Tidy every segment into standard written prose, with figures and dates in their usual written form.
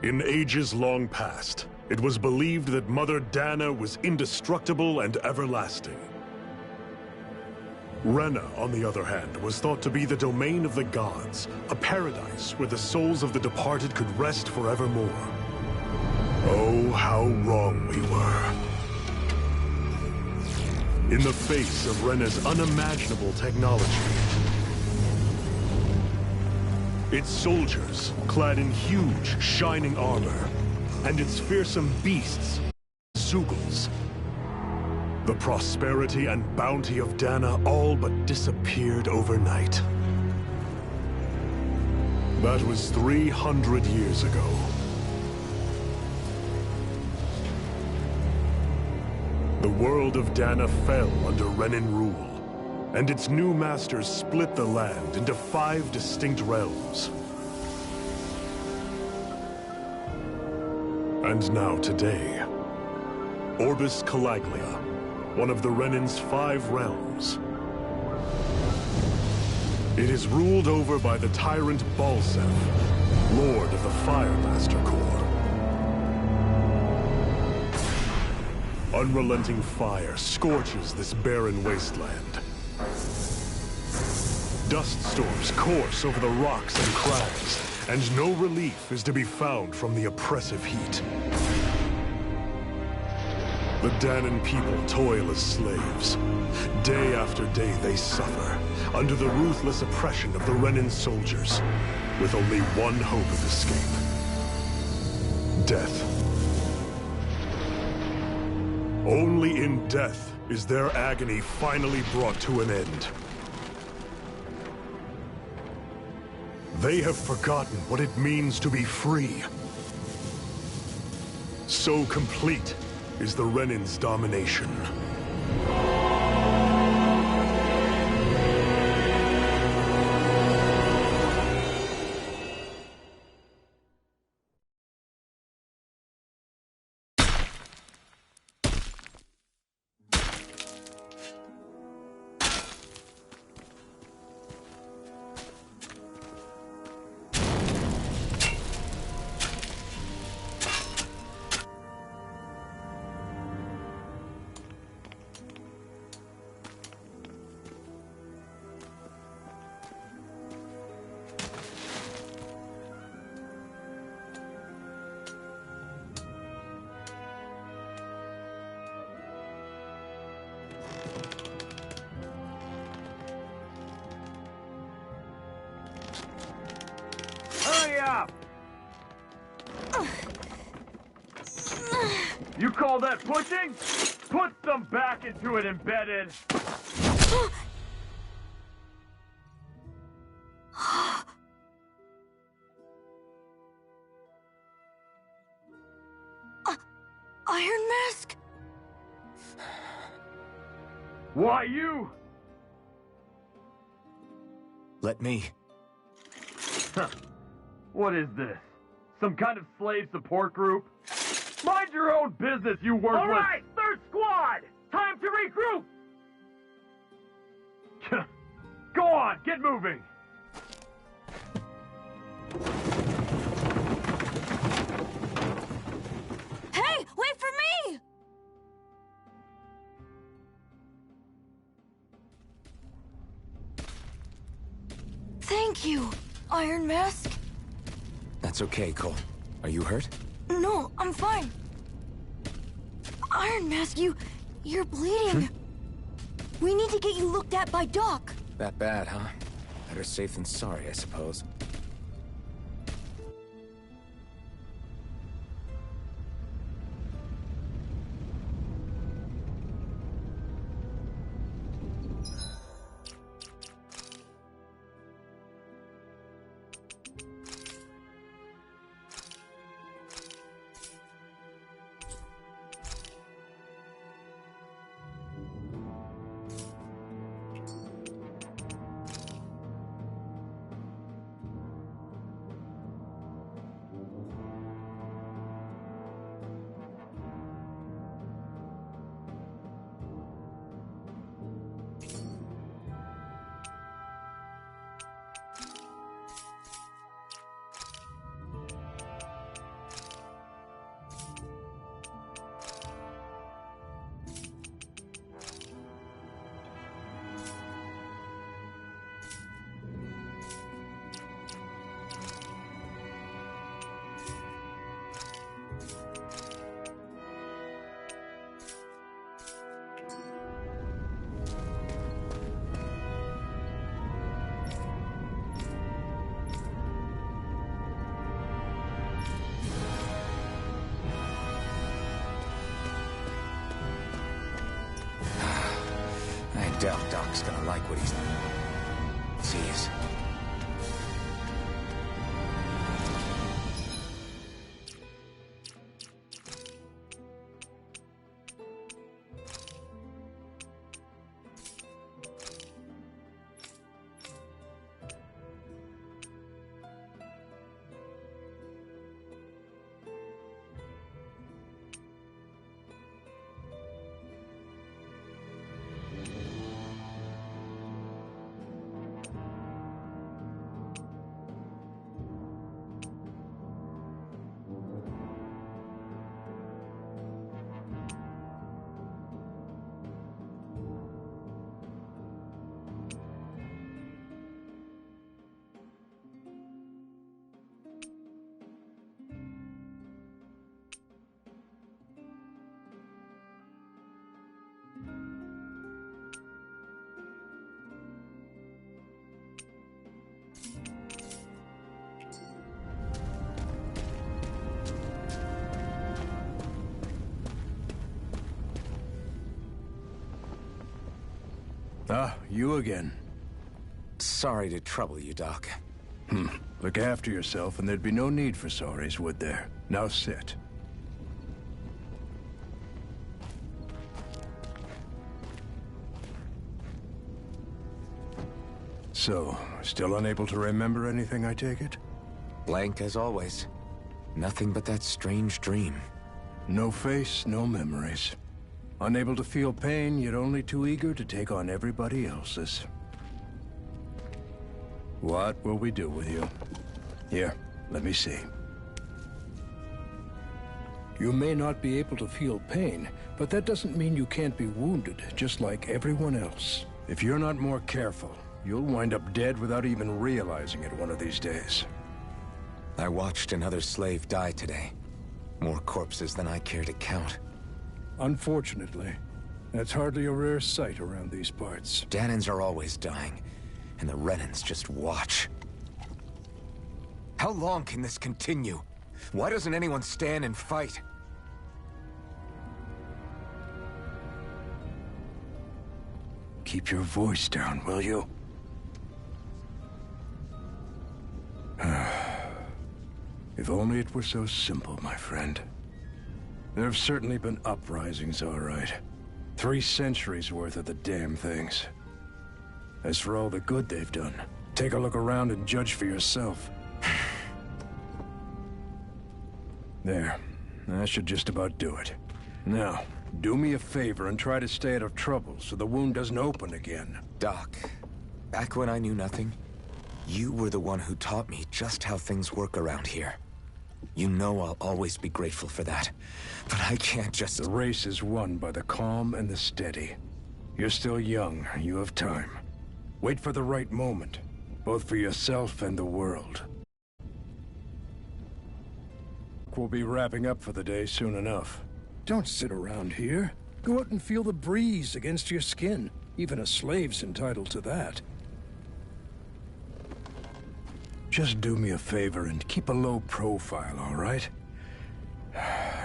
In ages long past, it was believed that Mother Dana was indestructible and everlasting. Rena, on the other hand, was thought to be the domain of the gods, a paradise where the souls of the departed could rest forevermore. Oh, how wrong we were. In the face of Rena's unimaginable technology, its soldiers, clad in huge, shining armor, and its fearsome beasts, Zeugles. The prosperity and bounty of Dana all but disappeared overnight. That was 300 years ago. The world of Dana fell under Renan rule, and its new masters split the land into 5 distinct realms. And now today, Orbis Calaglia, one of the Renan's 5 realms. It is ruled over by the tyrant Balsef, Lord of the Firemaster Corps. Unrelenting fire scorches this barren wasteland. Dust storms course over the rocks and crags, and no relief is to be found from the oppressive heat. The Danan people toil as slaves. Day after day they suffer, under the ruthless oppression of the Renan soldiers, with only one hope of escape: death. Only in death is their agony finally brought to an end. They have forgotten what it means to be free. So complete is the Renan's domination. You call that pushing? Put some back into it, embedded! Iron Mask? Why you? Let me. Huh. What is this? Some kind of slave support group? Mind your own business, you worthless— All right, third squad! Time to regroup! Go on, get moving! Hey, wait for me! Thank you, Iron Mask. That's okay, Cole. Are you hurt? No, I'm fine. Iron Mask, you're bleeding. We need to get you looked at by Doc. That bad, huh? Better safe than sorry, I suppose. doubt Doc's gonna like what he sees. Ah, you again. Sorry to trouble you, Doc. Look after yourself and there'd be no need for sorries, would there? Now sit. So, still unable to remember anything, I take it? Blank as always. Nothing but that strange dream. No face, no memories. Unable to feel pain, yet only too eager to take on everybody else's. What will we do with you? Here, let me see. You may not be able to feel pain, but that doesn't mean you can't be wounded, just like everyone else. If you're not more careful, you'll wind up dead without even realizing it one of these days. I watched another slave die today. More corpses than I care to count. Unfortunately, that's hardly a rare sight around these parts. Danans are always dying, and the Renans just watch. How long can this continue? Why doesn't anyone stand and fight? Keep your voice down, will you? If only it were so simple, my friend. There have certainly been uprisings, all right. 3 centuries worth of the damn things. As for all the good they've done, take a look around and judge for yourself. There. That should just about do it. Now, do me a favor and try to stay out of trouble so the wound doesn't open again. Doc, back when I knew nothing, you were the one who taught me just how things work around here. You know I'll always be grateful for that. But I can't just... The race is won by the calm and the steady. You're still young. You have time. Wait for the right moment, both for yourself and the world. We'll be wrapping up for the day soon enough. Don't sit around here. Go out and feel the breeze against your skin. Even a slave's entitled to that. Just do me a favor and keep a low profile, all right?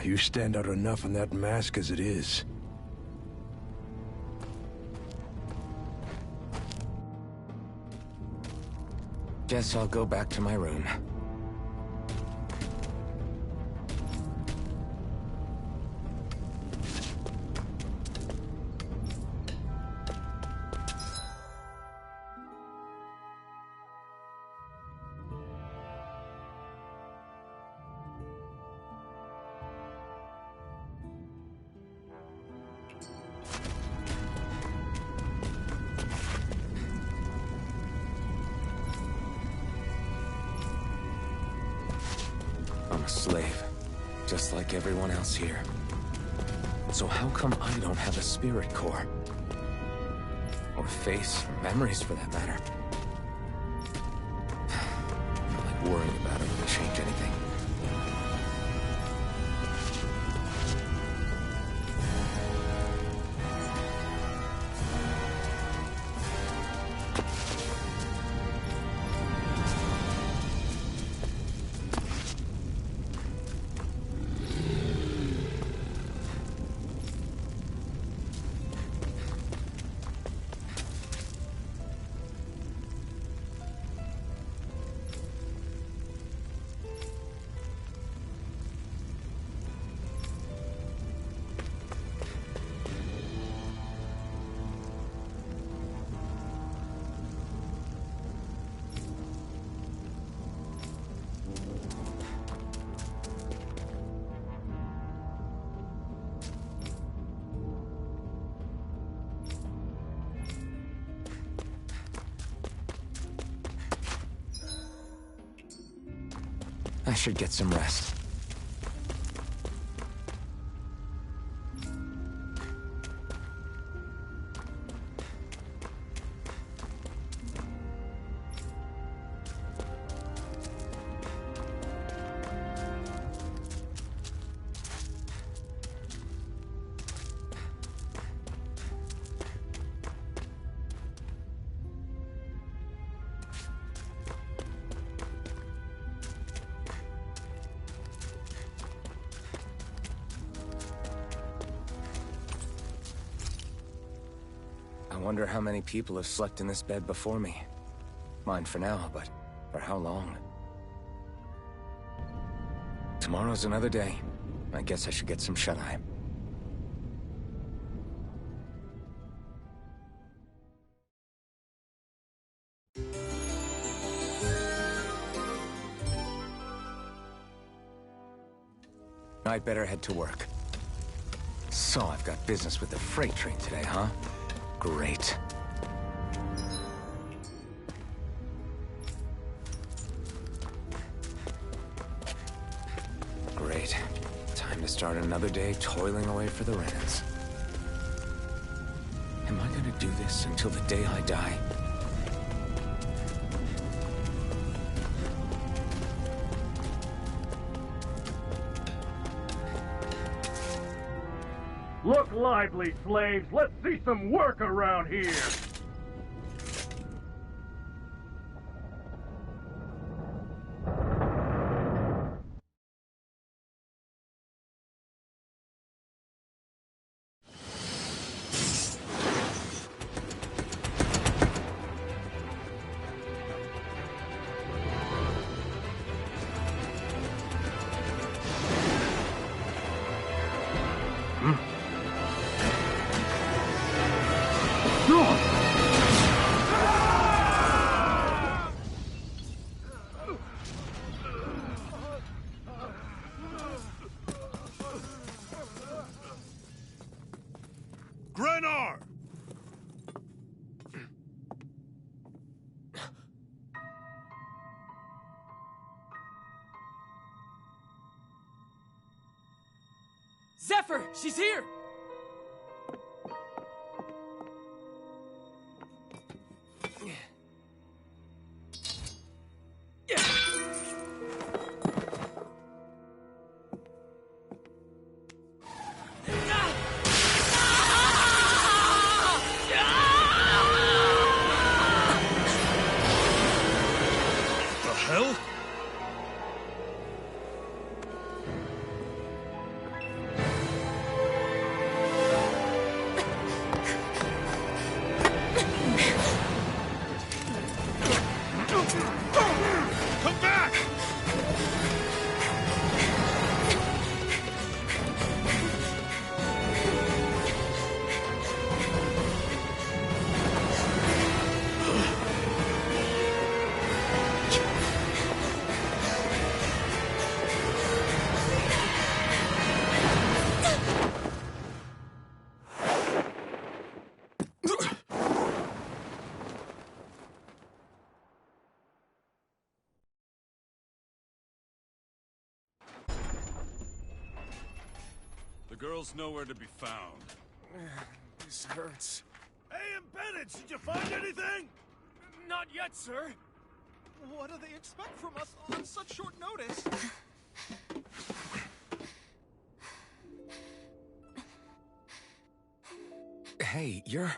You stand out enough in that mask as it is. Guess I'll go back to my room. I'm a slave, just like everyone else here. So how come I don't have a spirit core? Or face, or memories for that matter? Not like worrying about it would change anything. I should get some rest. I wonder how many people have slept in this bed before me. Mine for now, but for how long? Tomorrow's another day. I guess I should get some shut-eye. I'd better head to work. So I've got business with the freight train today, huh? Great. Great. Time to start another day toiling away for the Renans. Am I gonna do this until the day I die? Look lively, slaves! Let's see some work around here! Grenar! Zephyr! She's here! The hell? Come back! The girl's nowhere to be found. This hurts. Hey, Bennett, did you find anything? Not yet, sir. What do they expect from us on such short notice? Hey, you're...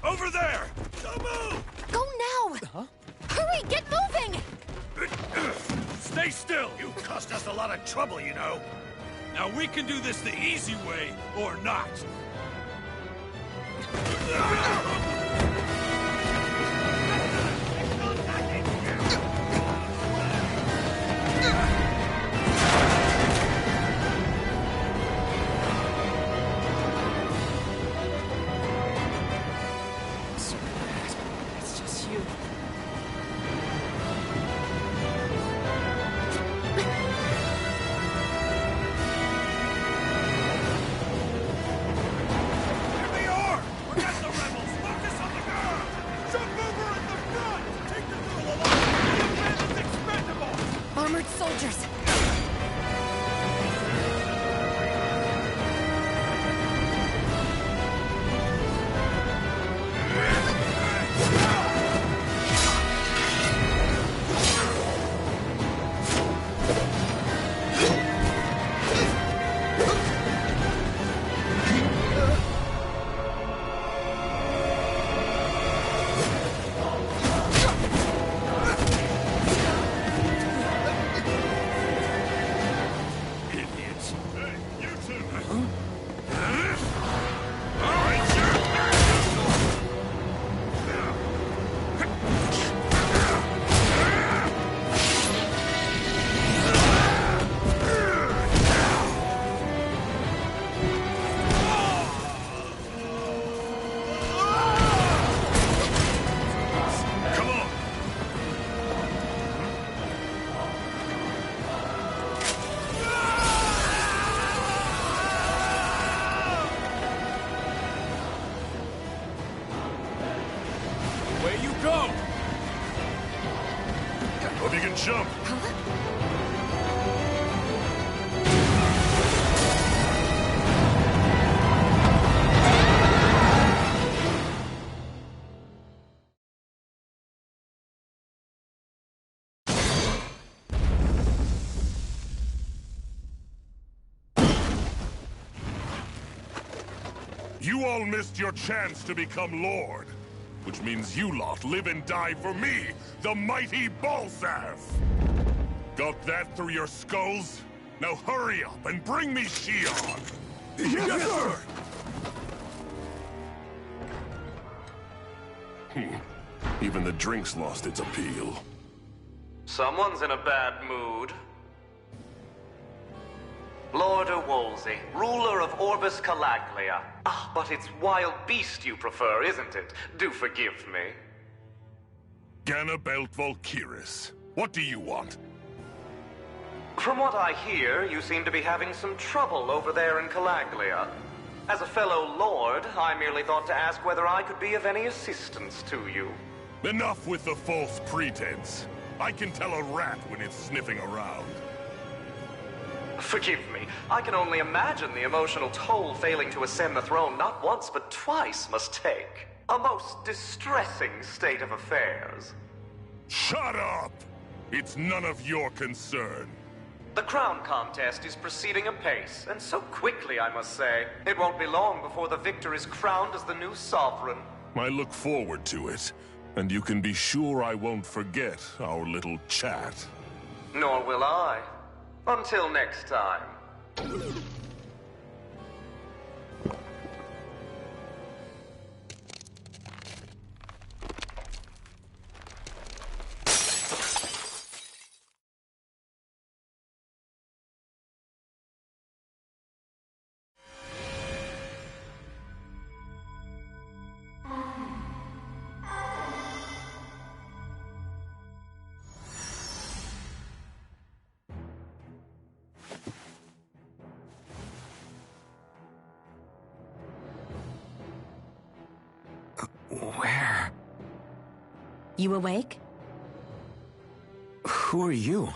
Over there! Don't move! Go now! Huh? Hurry, get moving! Stay still! You cost us a lot of trouble, you know. Now we can do this the easy way, or not. It's just you. Here they are! Forget the rebels! Horde soldiers! Hope you can jump. You all missed your chance to become Lord. Which means you lot live and die for me, the mighty Balsath! Got that through your skulls? Now hurry up and bring me Shion! Yes, sir! Even the drink's lost its appeal. Someone's in a bad mood. Lord Wolsey, ruler of Orbis Calaglia. Ah, but it's wild beast you prefer, isn't it? Do forgive me. Ganabelt Valkyris, what do you want? From what I hear, you seem to be having some trouble over there in Calaglia. As a fellow lord, I merely thought to ask whether I could be of any assistance to you. Enough with the false pretense. I can tell a rat when it's sniffing around. Forgive me, I can only imagine the emotional toll failing to ascend the throne not once but twice must take. A most distressing state of affairs. Shut up! It's none of your concern. The crown contest is proceeding apace, and so quickly, I must say. It won't be long before the victor is crowned as the new sovereign. I look forward to it, and you can be sure I won't forget our little chat. Nor will I. Until next time. Where? You awake? Who are you?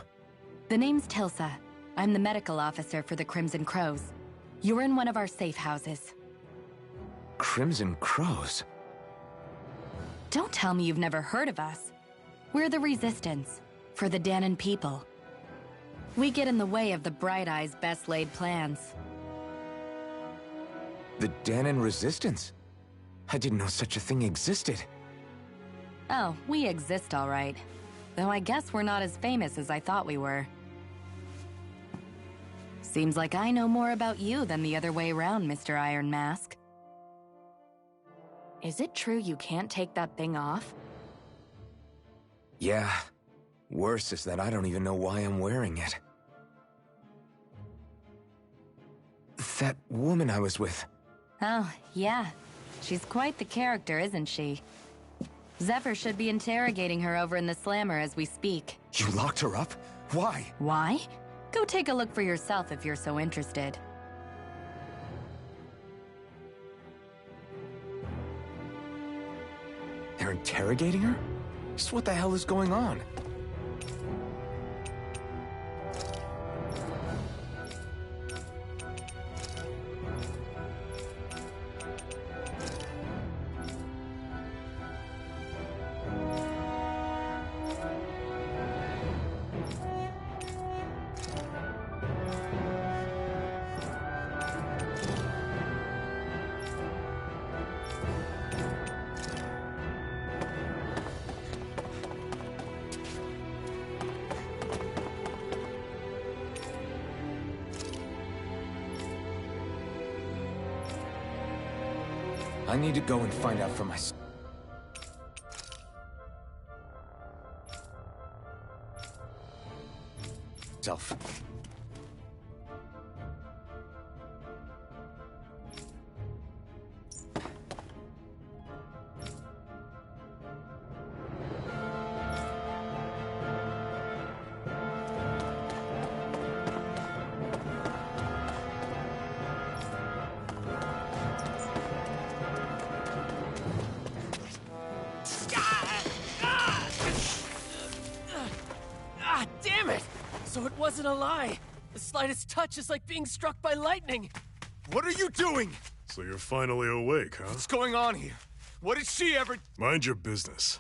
The name's Tilsa. I'm the medical officer for the Crimson Crows. You're in one of our safe houses. Crimson Crows? Don't tell me you've never heard of us. We're the Resistance, for the Danon people. We get in the way of the Bright Eye's best laid plans. The Danon Resistance? I didn't know such a thing existed. Oh, we exist all right. Though I guess we're not as famous as I thought we were. Seems like I know more about you than the other way around, Mr. Iron Mask. Is it true you can't take that thing off? Yeah. Worse is that I don't even know why I'm wearing it. That woman I was with. Oh, yeah. She's quite the character, isn't she? Zephyr should be interrogating her over in the Slammer as we speak. You locked her up? Why? Why? Go take a look for yourself if you're so interested. They're interrogating her? Just what the hell is going on? I need to go and find out for myself. Ah, damn it! So it wasn't a lie. The slightest touch is like being struck by lightning. What are you doing? So you're finally awake, huh? What's going on here? What did she ever... Mind your business.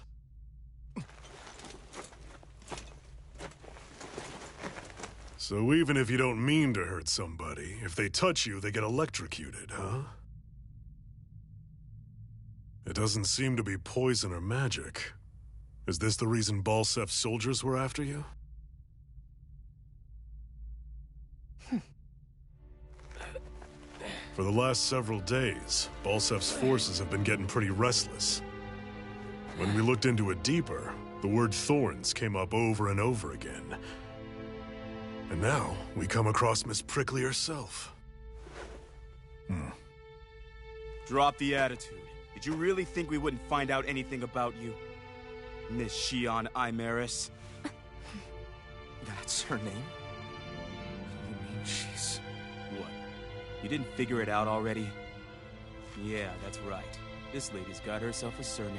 So even if you don't mean to hurt somebody, if they touch you, they get electrocuted, huh? It doesn't seem to be poison or magic. Is this the reason Balsef's soldiers were after you? For the last several days, Balsef's forces have been getting pretty restless. When we looked into it deeper, the word thorns came up over and over again. And now, we come across Miss Prickly herself. Drop the attitude. Did you really think we wouldn't find out anything about you? Miss Shion Imaris? That's her name? You mean she's... What? You didn't figure it out already? Yeah, that's right. This lady's got herself a surname,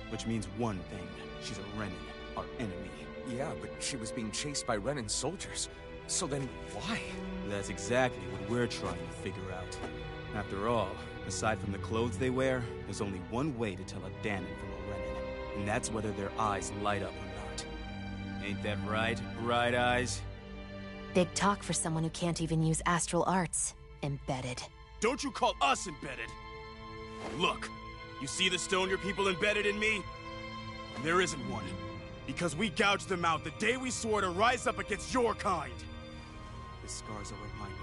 which means one thing. She's a Renin, our enemy. Yeah, but she was being chased by Renin soldiers. So then, why? That's exactly what we're trying to figure out. After all, aside from the clothes they wear, there's only one way to tell a Danon from a Renin, and that's whether their eyes light up or not. Ain't that right, Bright Eyes? Big talk for someone who can't even use astral arts. Embedded. Don't you call us embedded! Look, you see the stone your people embedded in me? There isn't one, because we gouged them out the day we swore to rise up against your kind. This scar's a reminder,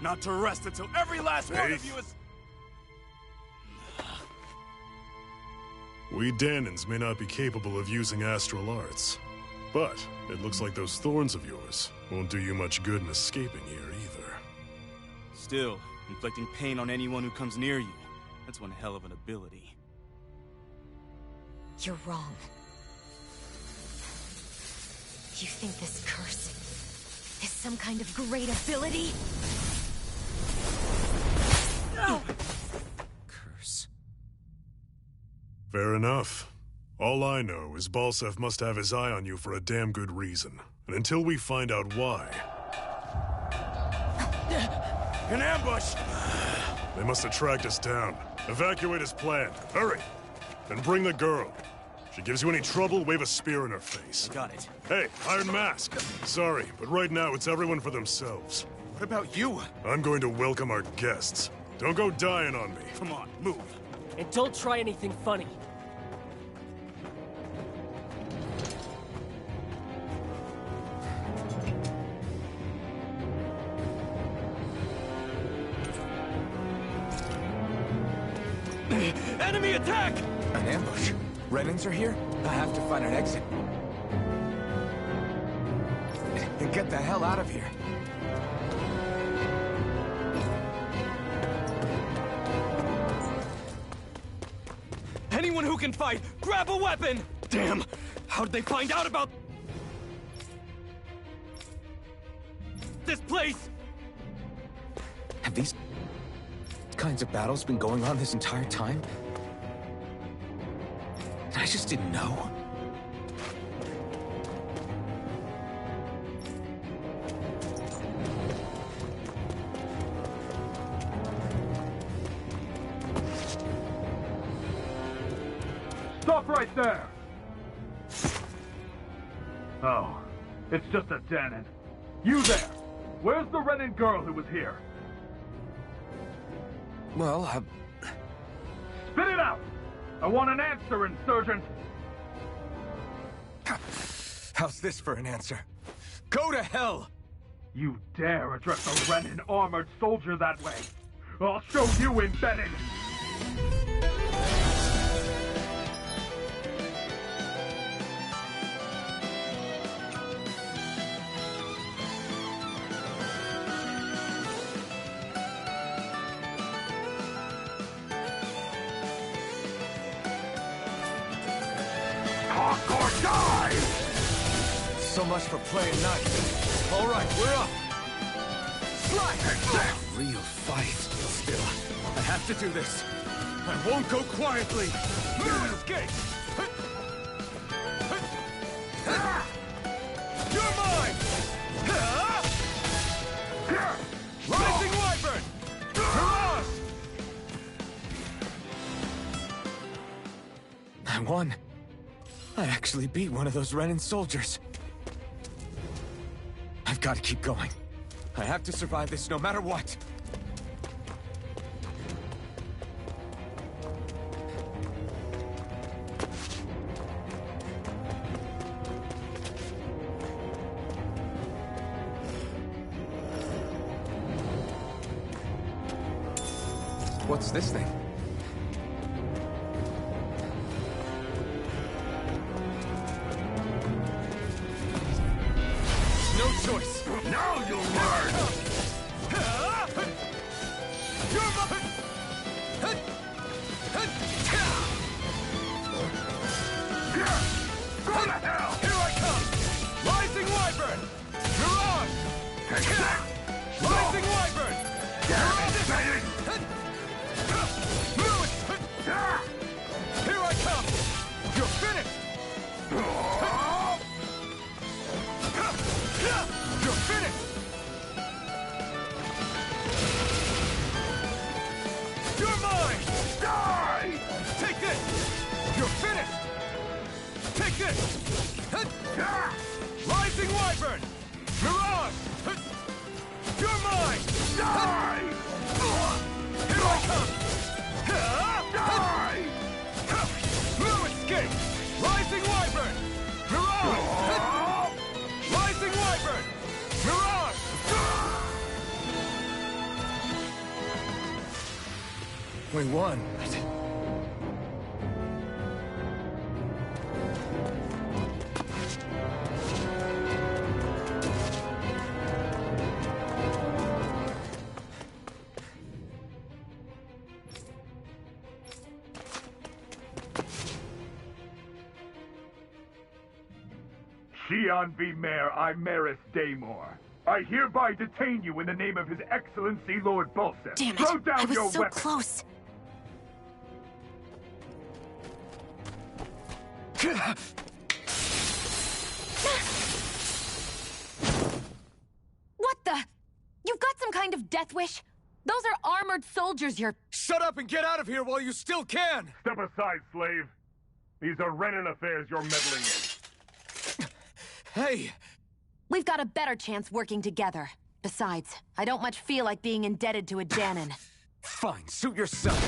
not to rest until every last one of you is... We Danons may not be capable of using astral arts, but it looks like those thorns of yours won't do you much good in escaping here either. Still, inflicting pain on anyone who comes near you, that's one hell of an ability. You're wrong. You think this curse is some kind of great ability? Curse. Fair enough. All I know is Balsef must have his eye on you for a damn good reason. And until we find out why... An ambush! They must have tracked us down. Evacuate as planned. Hurry! And bring the girl. If she gives you any trouble, wave a spear in her face. Got it. Hey, Iron Mask. Sorry, but right now it's everyone for themselves. What about you? I'm going to welcome our guests. Don't go dying on me. Come on, move. And don't try anything funny. Enemy attack! An ambush? Renins are here? I have to find an exit. And get the hell out of here. Anyone who can fight, grab a weapon! Damn! How'd they find out about... this place? Have these kinds of battles been going on this entire time? I just didn't know. Stop right there! Oh, it's just a Danon. You there! Where's the Renin girl who was here? Well, Spit it out! I want an answer, Insurgent! how's this for an answer? Go to hell! You dare address a Renin armored soldier that way? I'll show you embedded! Duck or die! So much for playing nice. All right, we're up. Slide! Real fight. Still, I have to do this. I won't go quietly. Escape! You're mine! Rising Wyvern! Mirage! I won. I actually beat one of those Renin soldiers. I've got to keep going. I have to survive this no matter what. What's this thing? No choice. Now you'll learn! You're mine! Go to hell! Here I come! Rising Wyvern! Mirage! Rising Wyvern! Damn it, Bennett! Here I come! You're finished! You're finished! You're mine! Die! Take this! You're finished! Take this! Rising Wyvern! Mirage! You're mine! Die! Here I come! Die! No escape! Rising Wyvern! Mirage! Rising Wyvern! Mirage! We won. Xian V. Mayor Imaris Daymore. I hereby detain you in the name of His Excellency Lord Bulseth. Damn it! Throw down I was your so weapon. close. What the? You've got some kind of death wish? Those are armored soldiers you're... Shut up and get out of here while you still can! Step aside, slave. These are Renin affairs you're meddling in. Hey! We've got a better chance working together. Besides, I don't much feel like being indebted to a Danon. Fine, suit yourself.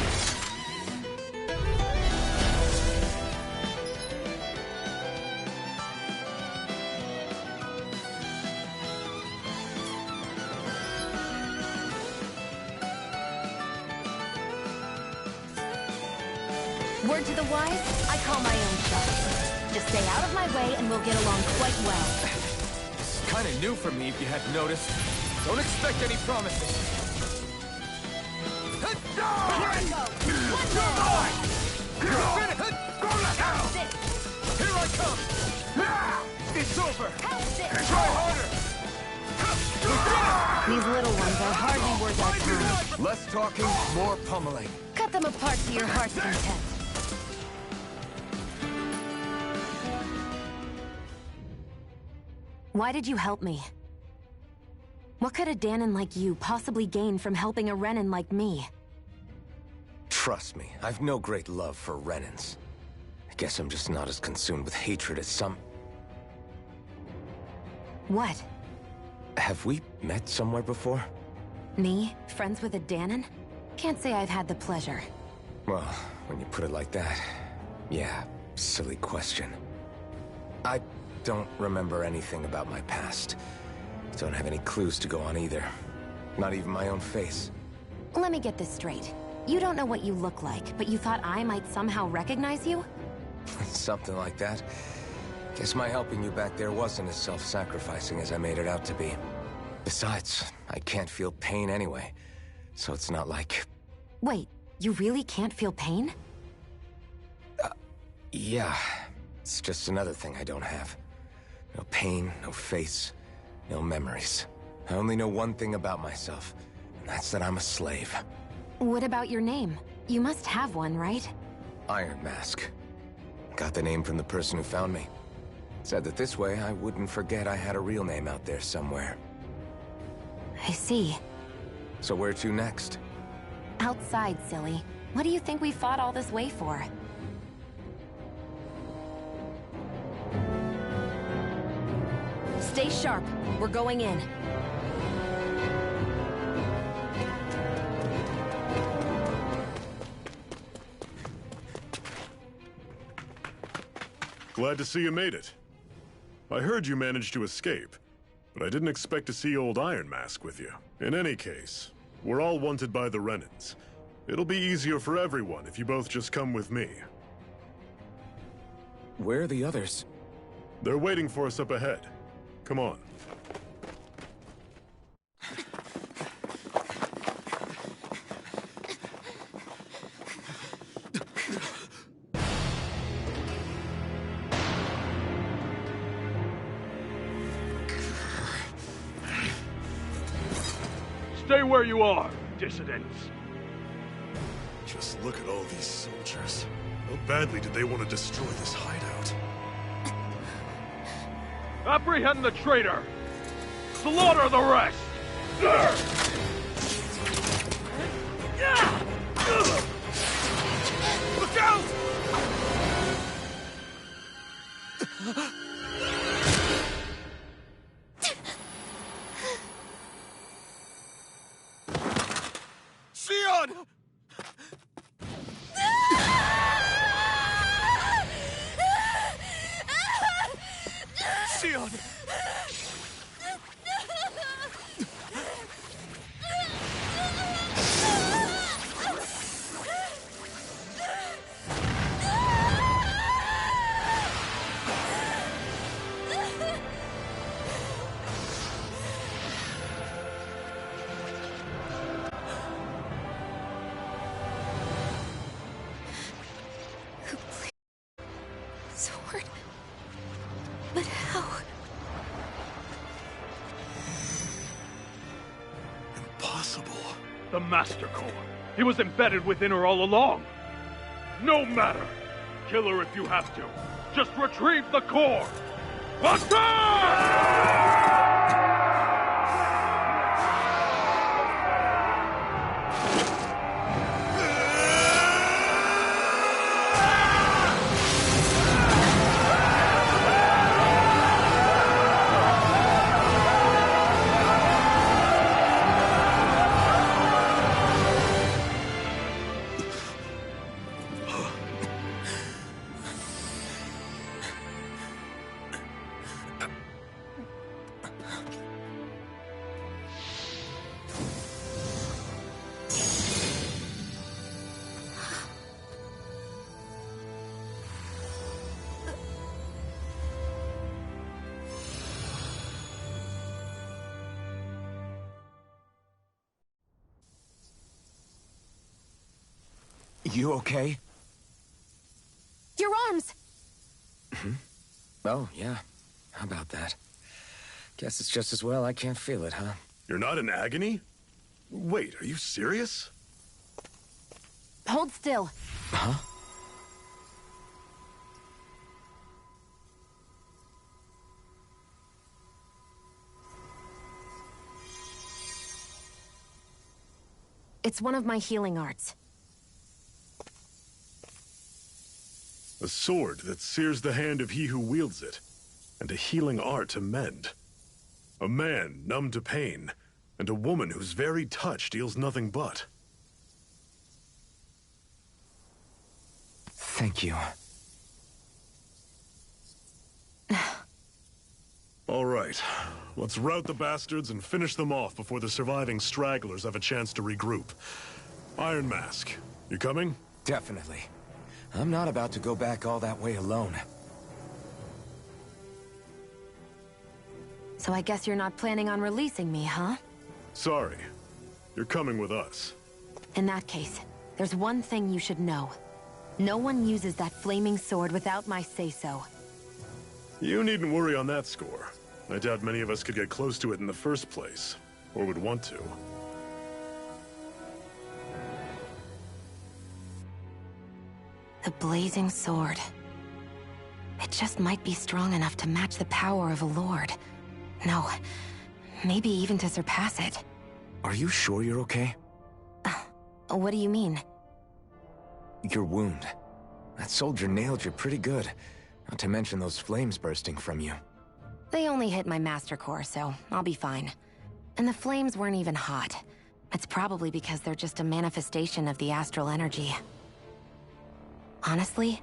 Word to the wise, I call my own shot. Just stay out of my way and we'll get along quite well. This is kind of new for me, if you hadn't noticed. Don't expect any promises. Here I go! One more! You're finished! Go to hell! Here I come! It's over! How's this? Try harder! These little ones are hardly worth our time. Less talking, more pummeling. Cut them apart to your heart's content. Why did you help me? What could a Danon like you possibly gain from helping a Renin like me? Trust me, I've no great love for Renins. I guess I'm just not as consumed with hatred as some... What? Have we met somewhere before? Me? Friends with a Danon? Can't say I've had the pleasure. Well, when you put it like that, yeah, silly question. I don't remember anything about my past. Don't have any clues to go on either. Not even my own face. Let me get this straight. You don't know what you look like, but you thought I might somehow recognize you? Something like that. Guess my helping you back there wasn't as self-sacrificing as I made it out to be. Besides, I can't feel pain anyway, so it's not like... Wait, you really can't feel pain? Yeah. It's just another thing I don't have. No pain, no face, no memories. I only know one thing about myself, and that's that I'm a slave. What about your name? You must have one, right? Iron Mask. Got the name from the person who found me. Said that this way I wouldn't forget I had a real name out there somewhere. I see. So where to next? Outside, silly. What do you think we fought all this way for? Stay sharp. We're going in. Glad to see you made it. I heard you managed to escape, but I didn't expect to see old Iron Mask with you. In any case, we're all wanted by the Renans. It'll be easier for everyone if you both just come with me. Where are the others? They're waiting for us up ahead. Come on. Stay where you are, dissidents. Just look at all these soldiers. How badly did they want to destroy this hideout? Apprehend the traitor! Slaughter the rest! Look out! Sion! Sion! Sword? But how? Impossible. The Master Core. He was embedded within her all along. No matter. Kill her if you have to. Just retrieve the core. Attack! You okay? Your arms! Oh, yeah. How about that? Guess it's just as well I can't feel it, huh? You're not in agony? Wait, are you serious? Hold still. Huh? It's one of my healing arts. A sword that sears the hand of he who wields it, and a healing art to mend. A man numb to pain, and a woman whose very touch deals nothing but. Thank you. All right, let's rout the bastards and finish them off before the surviving stragglers have a chance to regroup. Iron Mask, you coming? Definitely. I'm not about to go back all that way alone. So I guess you're not planning on releasing me, huh? Sorry. You're coming with us. In that case, there's one thing you should know. No one uses that flaming sword without my say-so. You needn't worry on that score. I doubt many of us could get close to it in the first place, or would want to. The blazing sword. It just might be strong enough to match the power of a lord. No, maybe even to surpass it. Are you sure you're okay? What do you mean? Your wound. That soldier nailed you pretty good. Not to mention those flames bursting from you. They only hit my master core, so I'll be fine. And the flames weren't even hot. It's probably because they're just a manifestation of the astral energy. Honestly,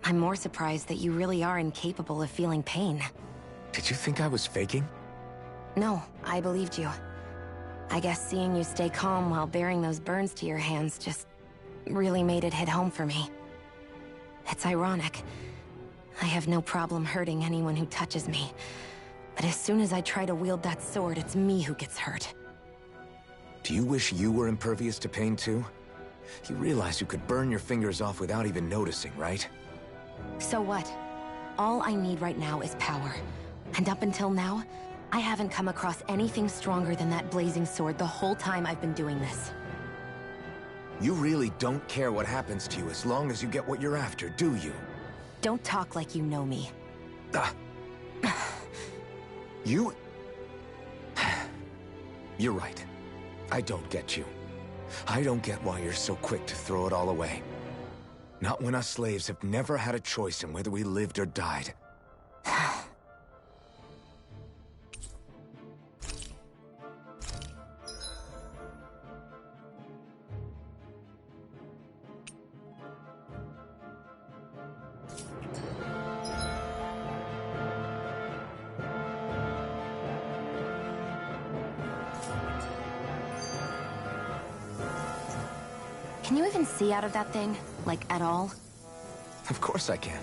I'm more surprised that you really are incapable of feeling pain. Did you think I was faking? No, I believed you. I guess seeing you stay calm while bearing those burns to your hands just really made it hit home for me. It's ironic. I have no problem hurting anyone who touches me. But as soon as I try to wield that sword, it's me who gets hurt. Do you wish you were impervious to pain too? You realize you could burn your fingers off without even noticing, right? So what? All I need right now is power. And up until now, I haven't come across anything stronger than that blazing sword the whole time I've been doing this. You really don't care what happens to you as long as you get what you're after, do you? Don't talk like you know me. You... You're right. I don't get you. I don't get why you're so quick to throw it all away. Not when us slaves have never had a choice in whether we lived or died. Can you even see out of that thing? Like, at all? Of course I can.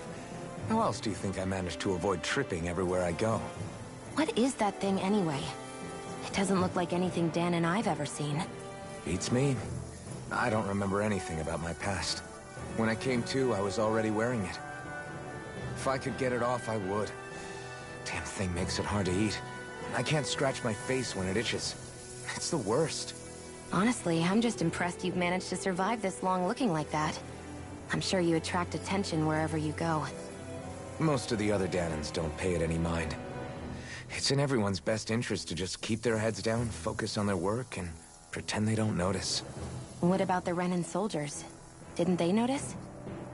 How else do you think I managed to avoid tripping everywhere I go? What is that thing anyway? It doesn't look like anything Dan and I've ever seen. Beats me. I don't remember anything about my past. When I came to, I was already wearing it. If I could get it off, I would. Damn thing makes it hard to eat. I can't scratch my face when it itches. It's the worst. Honestly, I'm just impressed you've managed to survive this long looking like that. I'm sure you attract attention wherever you go. Most of the other Danans don't pay it any mind. It's in everyone's best interest to just keep their heads down, focus on their work, and pretend they don't notice. What about the Renan soldiers? Didn't they notice?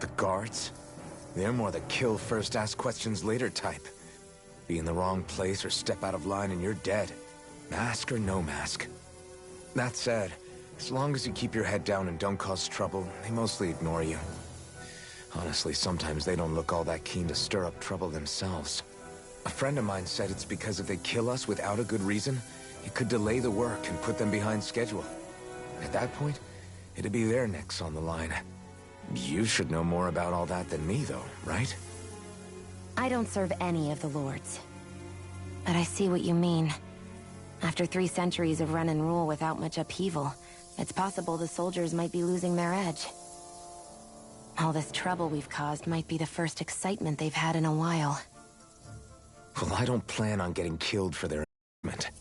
The guards? They're more the kill first, ask questions later type. Be in the wrong place or step out of line and you're dead. Mask or no mask. That said, as long as you keep your head down and don't cause trouble, they mostly ignore you. Honestly, sometimes they don't look all that keen to stir up trouble themselves. A friend of mine said it's because if they kill us without a good reason, it could delay the work and put them behind schedule. At that point, it'd be their necks on the line. You should know more about all that than me, though, right? I don't serve any of the lords. But I see what you mean. After 3 centuries of run and rule without much upheaval, it's possible the soldiers might be losing their edge. All this trouble we've caused might be the first excitement they've had in a while. Well, I don't plan on getting killed for their excitement.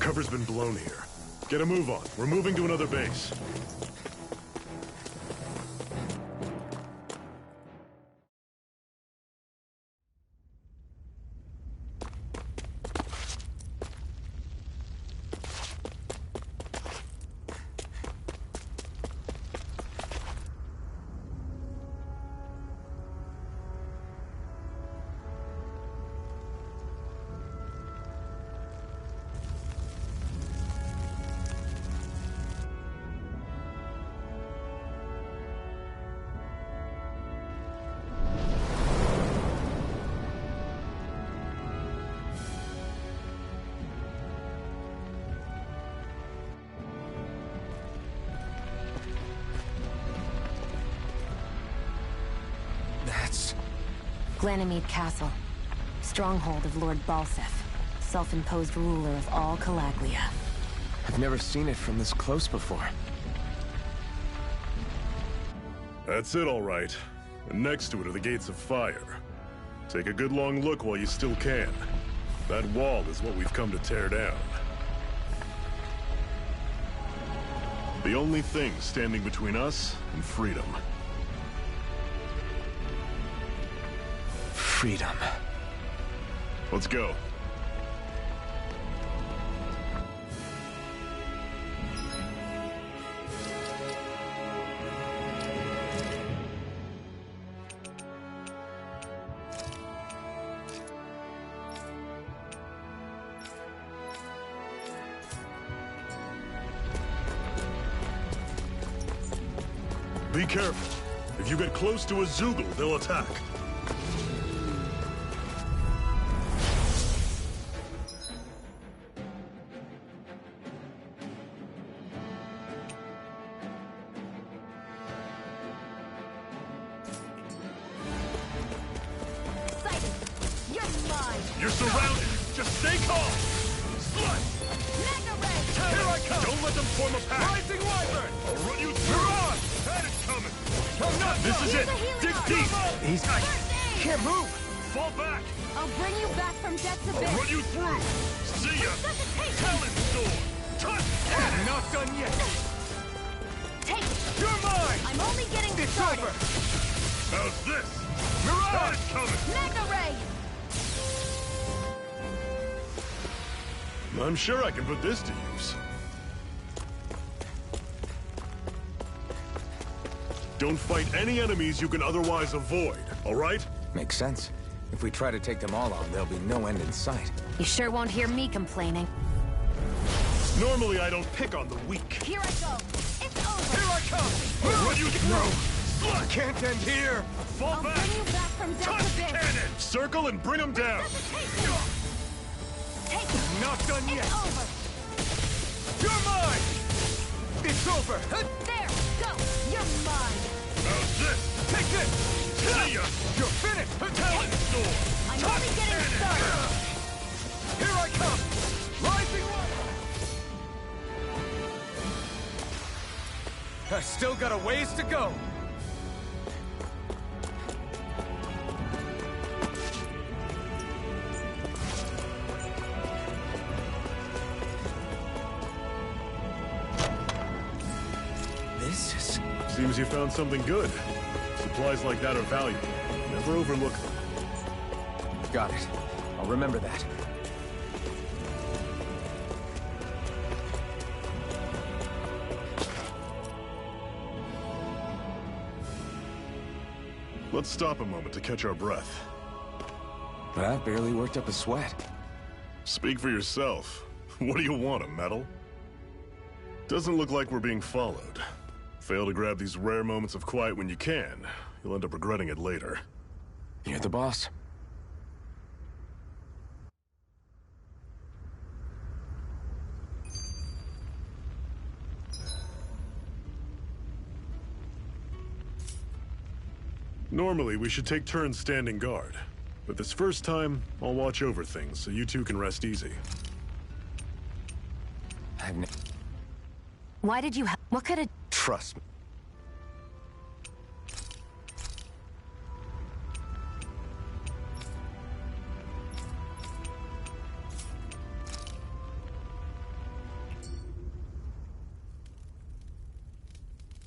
cover's been blown here. Get a move on. We're moving to another base. Glanimede Castle, stronghold of Lord Balseph, self-imposed ruler of all Calaglia. I've never seen it from this close before. That's it, all right. And next to it are the gates of fire. Take a good long look while you still can. That wall is what we've come to tear down. The only thing standing between us and freedom. Freedom. Let's go. Be careful. If you get close to a Zoogle, they'll attack. You're surrounded. Just stay calm. Slut! Here I come! Don't let them form a pack. Rising Wyvern! I'll run you through. You're on! That is coming. I'm not This is it. Dig deep. He's... can't move. Fall back. I'll bring you back from death's I'll abyss. run you through. See ya. Talon Sword. Touch. Not done yet. Take it. You're mine. I'm only getting It's started. over. How's this? Mirage. That is coming. Mega Ray! I'm sure I can put this to use. Don't fight any enemies you can otherwise avoid, all right? Makes sense. If we try to take them all on, there'll be no end in sight. You sure won't hear me complaining. Normally, I don't pick on the weak. Here I go. It's over. Here I come. I'll run you through. Slut. Can't end here. Fall I'll back. bring you back from Touch death's abyss. cannon. Circle and bring them down. Take it. Not done yet. It's over. You're mine. It's over. There. Go. You're mine. How's this? Take this. See ya. You're finished. Talon Sword. I'm only getting started. Here I come. Rising one. I've still got a ways to go. This is... Seems you found something good. Supplies like that are valuable. Never overlook them. got it. I'll remember that. Let's stop a moment to catch our breath. But I've barely worked up a sweat. Speak for yourself. What do you want, a medal? Doesn't look like we're being followed. Fail to grab these rare moments of quiet when you can. You'll end up regretting it later. You're the boss. Normally, we should take turns standing guard. But this first time, I'll watch over things so you two can rest easy. Why did you what could it... Trust me.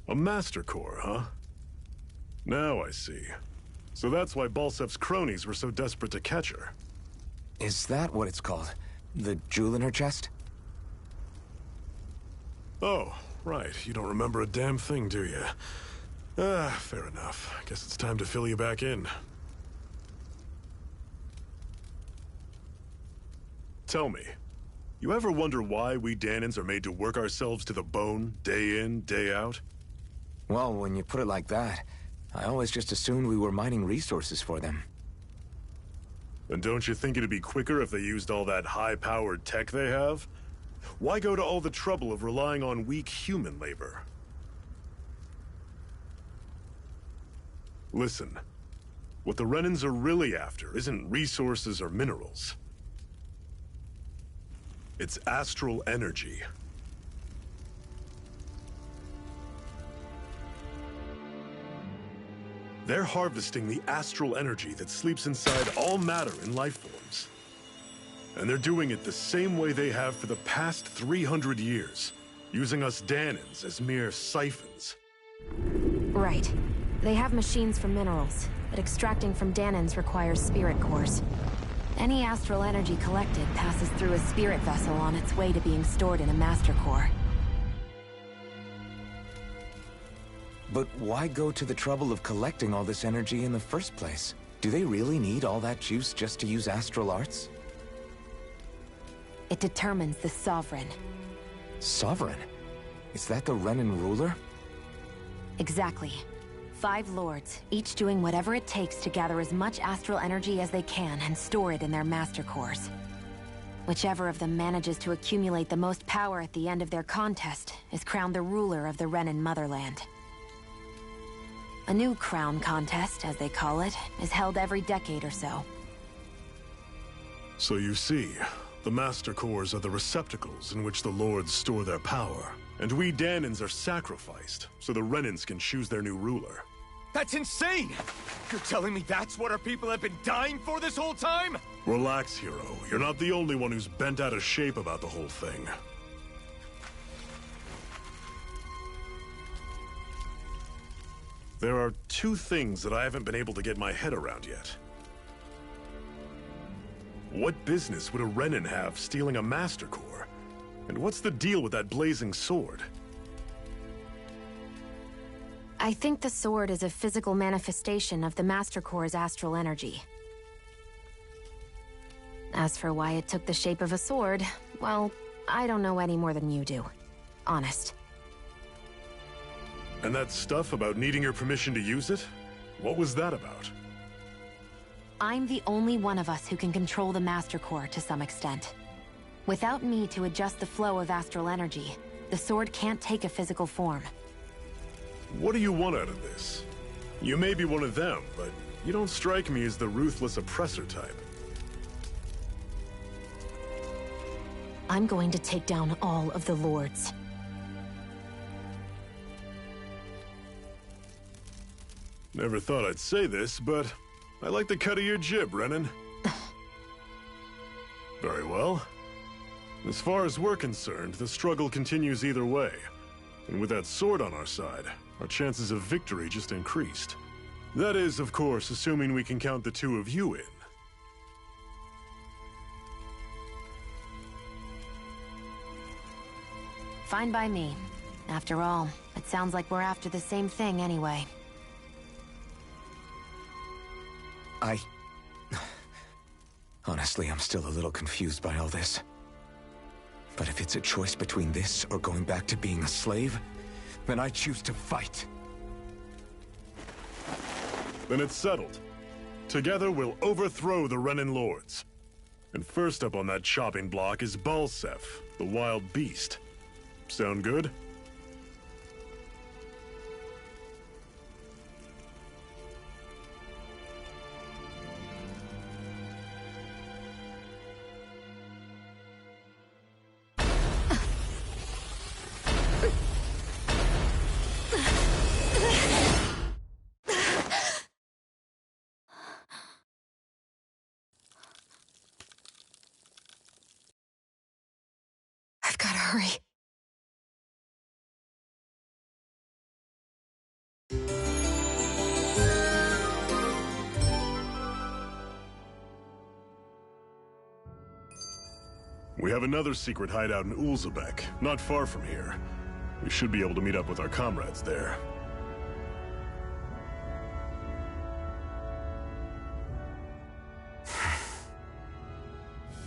A Master Core, huh? Now I see. So that's why Balsef's cronies were so desperate to catch her. Is that what it's called? The jewel in her chest? Oh, right. You don't remember a damn thing, do you? Fair enough. Guess it's time to fill you back in. Tell me, you ever wonder why we Dahnans are made to work ourselves to the bone, day in, day out? Well, when you put it like that, I always just assumed we were mining resources for them. And don't you think it'd be quicker if they used all that high-powered tech they have? Why go to all the trouble of relying on weak human labor? Listen, what the Renans are really after isn't resources or minerals. It's astral energy. They're harvesting the astral energy that sleeps inside all matter in life forms. And they're doing it the same way they have for the past 300 years, using us Dahnans as mere siphons. Right. They have machines for minerals, but extracting from Dahnans requires spirit cores. Any astral energy collected passes through a spirit vessel on its way to being stored in a master core. But why go to the trouble of collecting all this energy in the first place? Do they really need all that juice just to use astral arts? It determines the Sovereign. Sovereign? Is that the Renan ruler? Exactly. 5 lords, each doing whatever it takes to gather as much astral energy as they can and store it in their master cores. Whichever of them manages to accumulate the most power at the end of their contest is crowned the ruler of the Renan motherland. A new crown contest, as they call it, is held every decade or so. So you see, the Master Cores are the receptacles in which the Lords store their power. And we Dahnans are sacrificed, so the Renans can choose their new ruler. That's insane! You're telling me that's what our people have been dying for this whole time? Relax, hero. You're not the only one who's bent out of shape about the whole thing. There are 2 things that I haven't been able to get my head around yet. What business would a Renan have stealing a Master Core? And what's the deal with that blazing sword? I think the sword is a physical manifestation of the Master Core's astral energy. As for why it took the shape of a sword, well, I don't know any more than you do. Honest. And that stuff about needing your permission to use it? What was that about? I'm the only one of us who can control the Master Core to some extent. Without me to adjust the flow of astral energy, the sword can't take a physical form. What do you want out of this? You may be one of them, but you don't strike me as the ruthless oppressor type. I'm going to take down all of the lords. Never thought I'd say this, but I like the cut of your jib, Renan. Very well. As far as we're concerned, the struggle continues either way. And with that sword on our side, our chances of victory just increased. That is, of course, assuming we can count the 2 of you in. Fine by me. After all, it sounds like we're after the same thing anyway. Honestly, I'm still a little confused by all this. But if it's a choice between this or going back to being a slave, then I choose to fight. Then it's settled. Together, we'll overthrow the Renan Lords. And first up on that chopping block is Balsef, the wild beast. Sound good? I've gotta hurry. We have another secret hideout in Ulzebek, not far from here. We should be able to meet up with our comrades there.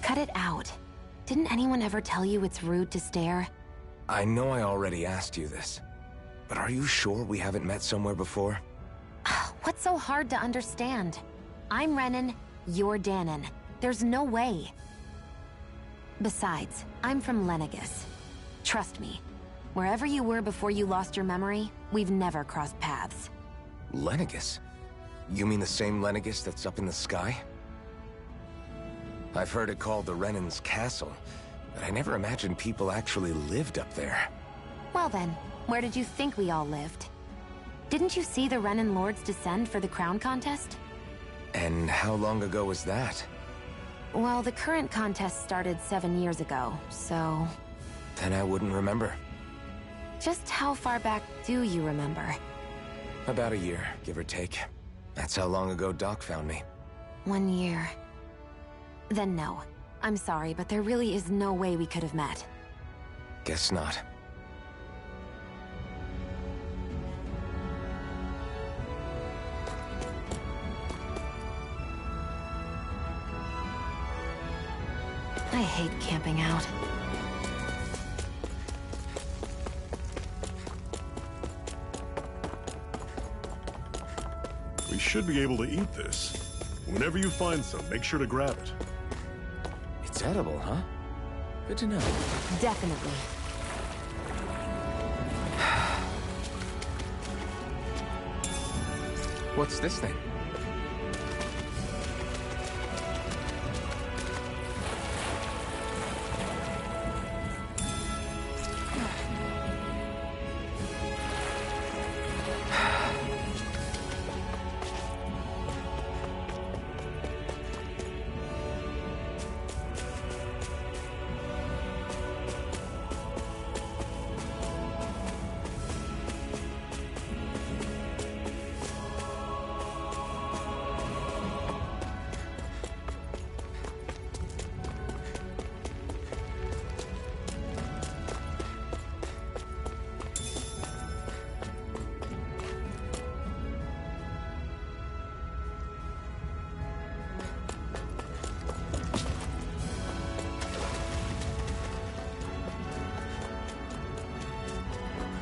Cut it out. Didn't anyone ever tell you it's rude to stare? I know I already asked you this, but are you sure we haven't met somewhere before? What's so hard to understand? I'm Renan, you're Danon. There's no way. Besides, I'm from Lenegus. Trust me, wherever you were before you lost your memory, we've never crossed paths. Lenegus? You mean the same Lenegus that's up in the sky? I've heard it called the Renan's Castle, but I never imagined people actually lived up there. Well then, where did you think we all lived? Didn't you see the Renan Lords descend for the crown contest? And how long ago was that? Well, the current contest started 7 years ago, so... Then I wouldn't remember. Just how far back do you remember? About a year, give or take. That's how long ago Doc found me. 1 year. Then no. I'm sorry, but there really is no way we could have met. Guess not. I hate camping out. We should be able to eat this. Whenever you find some, make sure to grab it. It's edible, huh? Good to know. Definitely. What's this thing?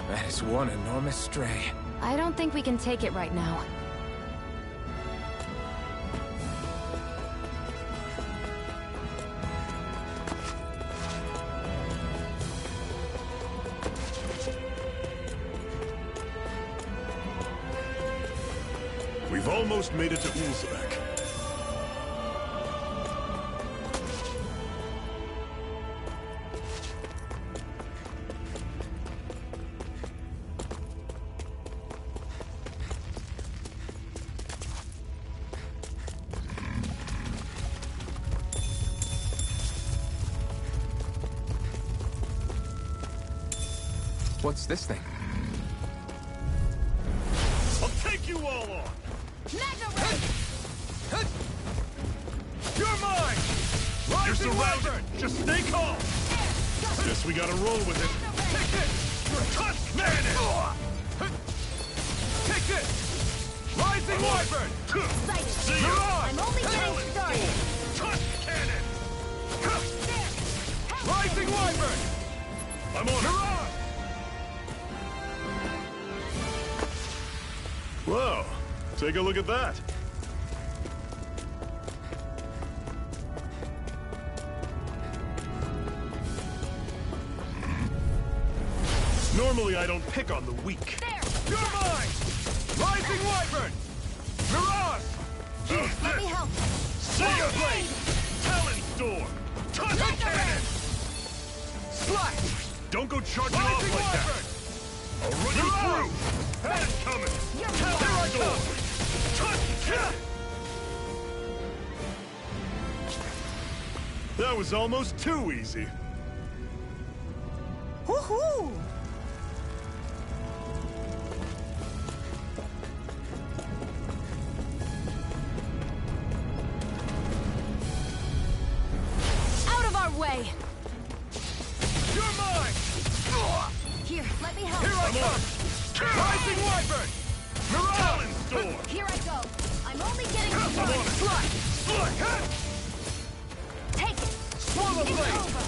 That is one enormous stray. I don't think we can take it right now. We've almost made it to Ulzebek. What's this thing? I'll take you all on! You're mine! You're Rising surrounded! Wyvern! Just stay calm! Guess we gotta roll with it. Take it! Tusk Cannon! Take it! Rising Wyvern! See ya! I'm only getting started. Tusk Cannon! Rising Wyvern! I'm on it! Whoa! Take a look at that! Normally I don't pick on the weak. You're mine! Rising Wyvern! Mirage! Let me help. See ya! Blade! Talon Storm! Tusk Cannon! Slash! Don't go charging off Rising like that! Wyvern! I'll run you through! Head coming! Talon Storm! Tusk Cannon! That was almost too easy. Woohoo! Out of our way! Here, let me help. Here I come! Rising Wyvern! Talon Storm! Here I go. I'm only getting I'm on it! Slide! Take it. Swallow It's blade! over.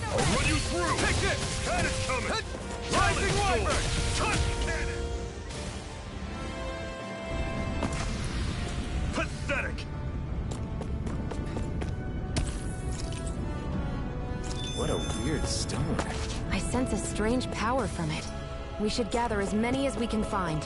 I'll run you through! Take this! Cannon coming! Rising Wyvern! Touch cannon! Pathetic! What a weird stone. I sense a strange power from it. We should gather as many as we can find.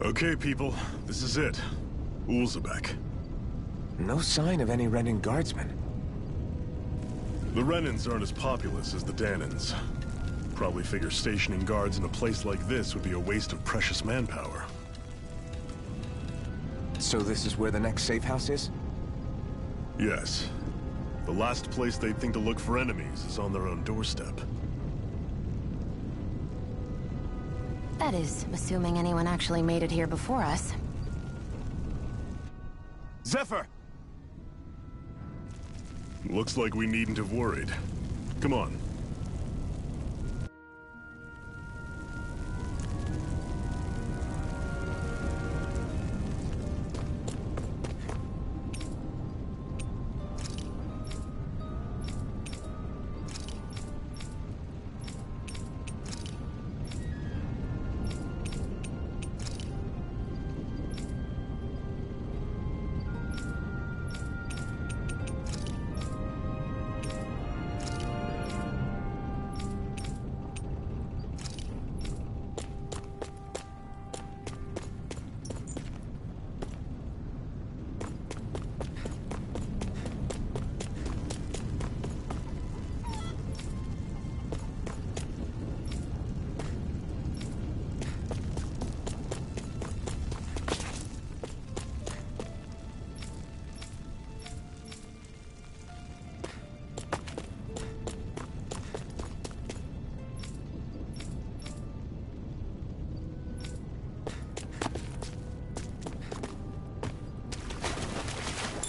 Okay, people, this is it. Ulzebek. No sign of any Renin guardsmen. The Renins aren't as populous as the Danins. Probably figure stationing guards in a place like this would be a waste of precious manpower. So this is where the next safe house is? Yes. The last place they'd think to look for enemies is on their own doorstep. That is, assuming anyone actually made it here before us. Zephyr! Looks like we needn't have worried. Come on.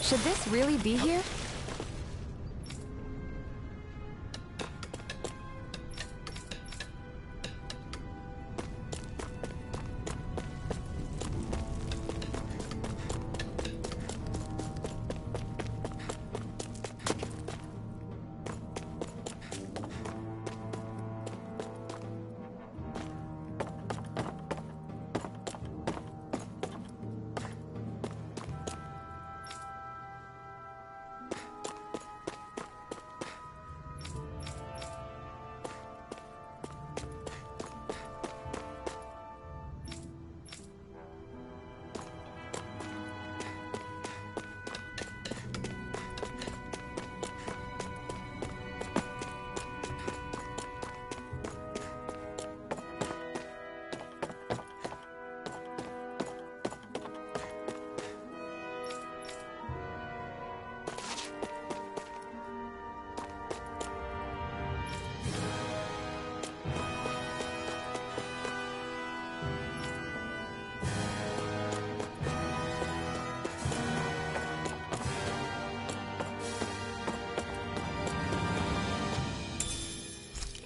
Should this really be here?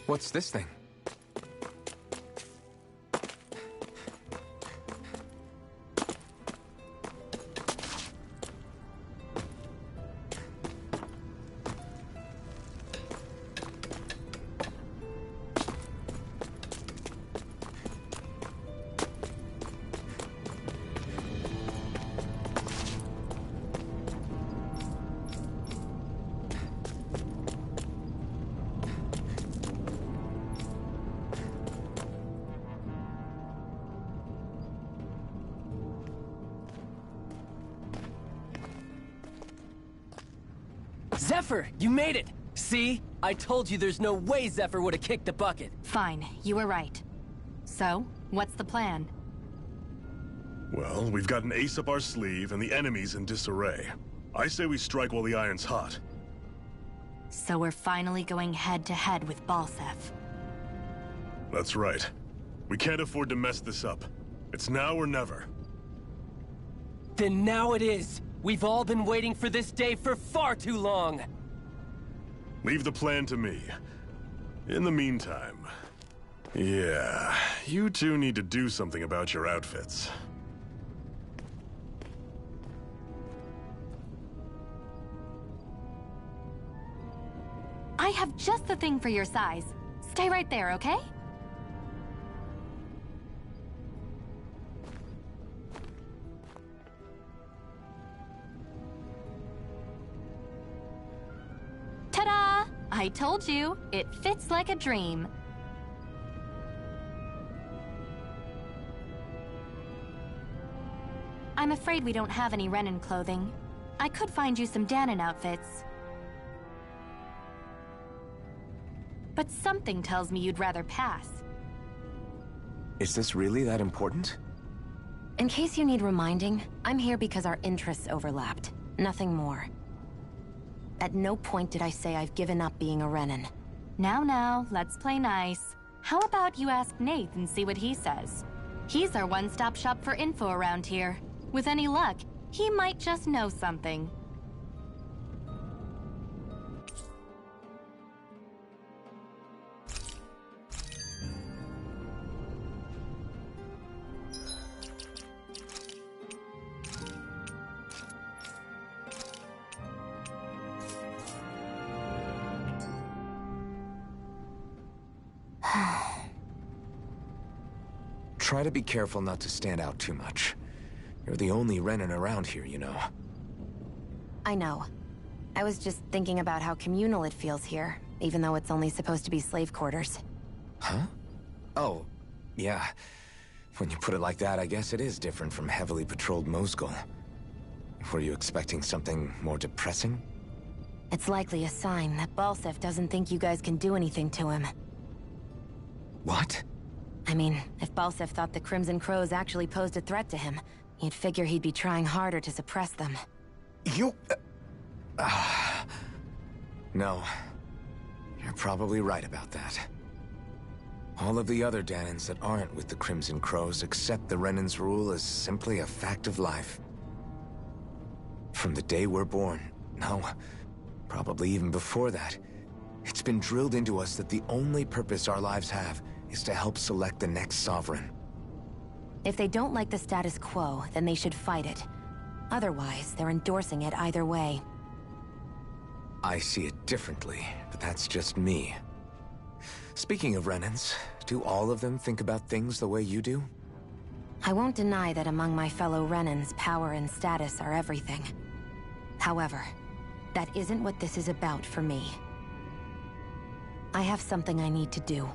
What's this thing? Zephyr, you made it! See? I told you there's no way Zephyr would have kicked the bucket. Fine, you were right. So, what's the plan? Well, we've got an ace up our sleeve and the enemy's in disarray. I say we strike while the iron's hot. So we're finally going head-to-head with Balsef. That's right. We can't afford to mess this up. It's now or never. Then now it is! We've all been waiting for this day for far too long! Leave the plan to me. In the meantime... yeah, you two need to do something about your outfits. I have just the thing for your size. Stay right there, okay? Ta-da! I told you, it fits like a dream. I'm afraid we don't have any Renin clothing. I could find you some Danon outfits. But something tells me you'd rather pass. Is this really that important? In case you need reminding, I'm here because our interests overlapped. Nothing more. At no point did I say I've given up being a Renin. Now, let's play nice. How about you ask Nath and see what he says? He's our one-stop shop for info around here. With any luck, he might just know something. Try to be careful not to stand out too much. You're the only Renin around here, you know. I know. I was just thinking about how communal it feels here, even though it's only supposed to be slave quarters. Huh? Oh, yeah. When you put it like that, I guess it is different from heavily patrolled Mosgul. Were you expecting something more depressing? It's likely a sign that Balsef doesn't think you guys can do anything to him. What? I mean, if Balsef thought the Crimson Crows actually posed a threat to him, you'd figure he'd be trying harder to suppress them. You... No. You're probably right about that. All of the other Danons that aren't with the Crimson Crows accept the Renin's rule as simply a fact of life. From the day we're born, no, probably even before that, it's been drilled into us that the only purpose our lives have is to help select the next sovereign. If they don't like the status quo, then they should fight it. Otherwise, they're endorsing it either way. I see it differently, but that's just me. Speaking of Renins, do all of them think about things the way you do? I won't deny that among my fellow Renins, power and status are everything. However, that isn't what this is about for me. I have something I need to do.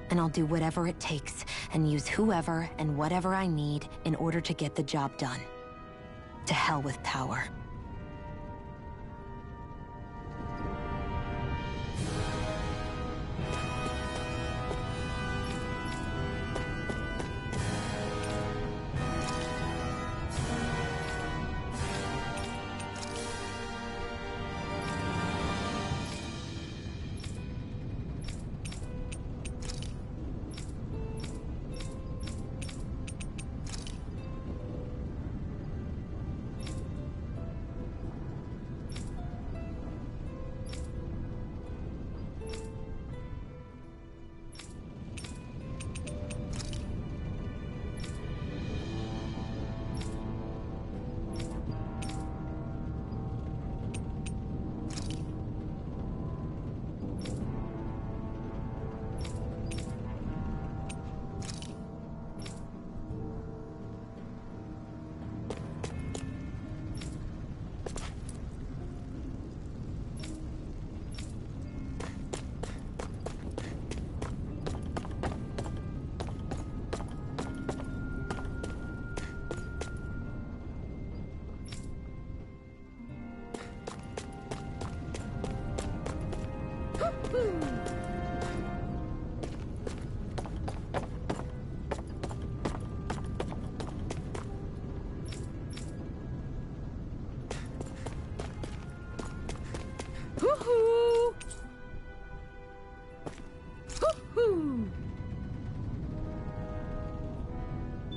And I'll do whatever it takes, and use whoever and whatever I need in order to get the job done. To hell with power.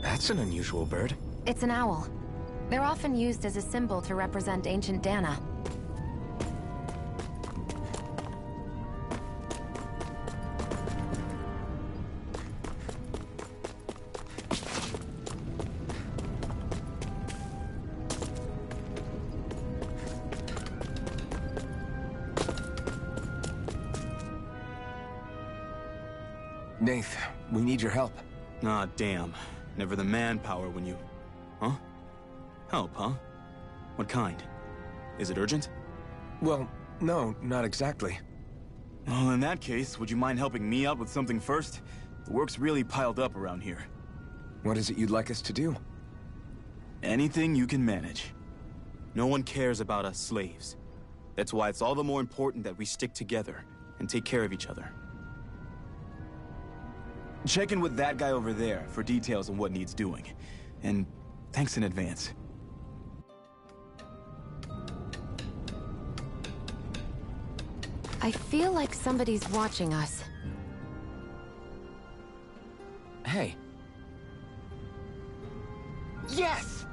That's an unusual bird. It's an owl. They're often used as a symbol to represent ancient Dana. Nath, we need your help. Ah, damn. Never the manpower when you... Huh? Help, huh? What kind? Is it urgent? Well, no, not exactly. Well, in that case, would you mind helping me out with something first? The work's really piled up around here. What is it you'd like us to do? Anything you can manage. No one cares about us slaves. That's why it's all the more important that we stick together and take care of each other. Check in with that guy over there for details on what needs doing. And thanks in advance. I feel like somebody's watching us. Hey. Yes!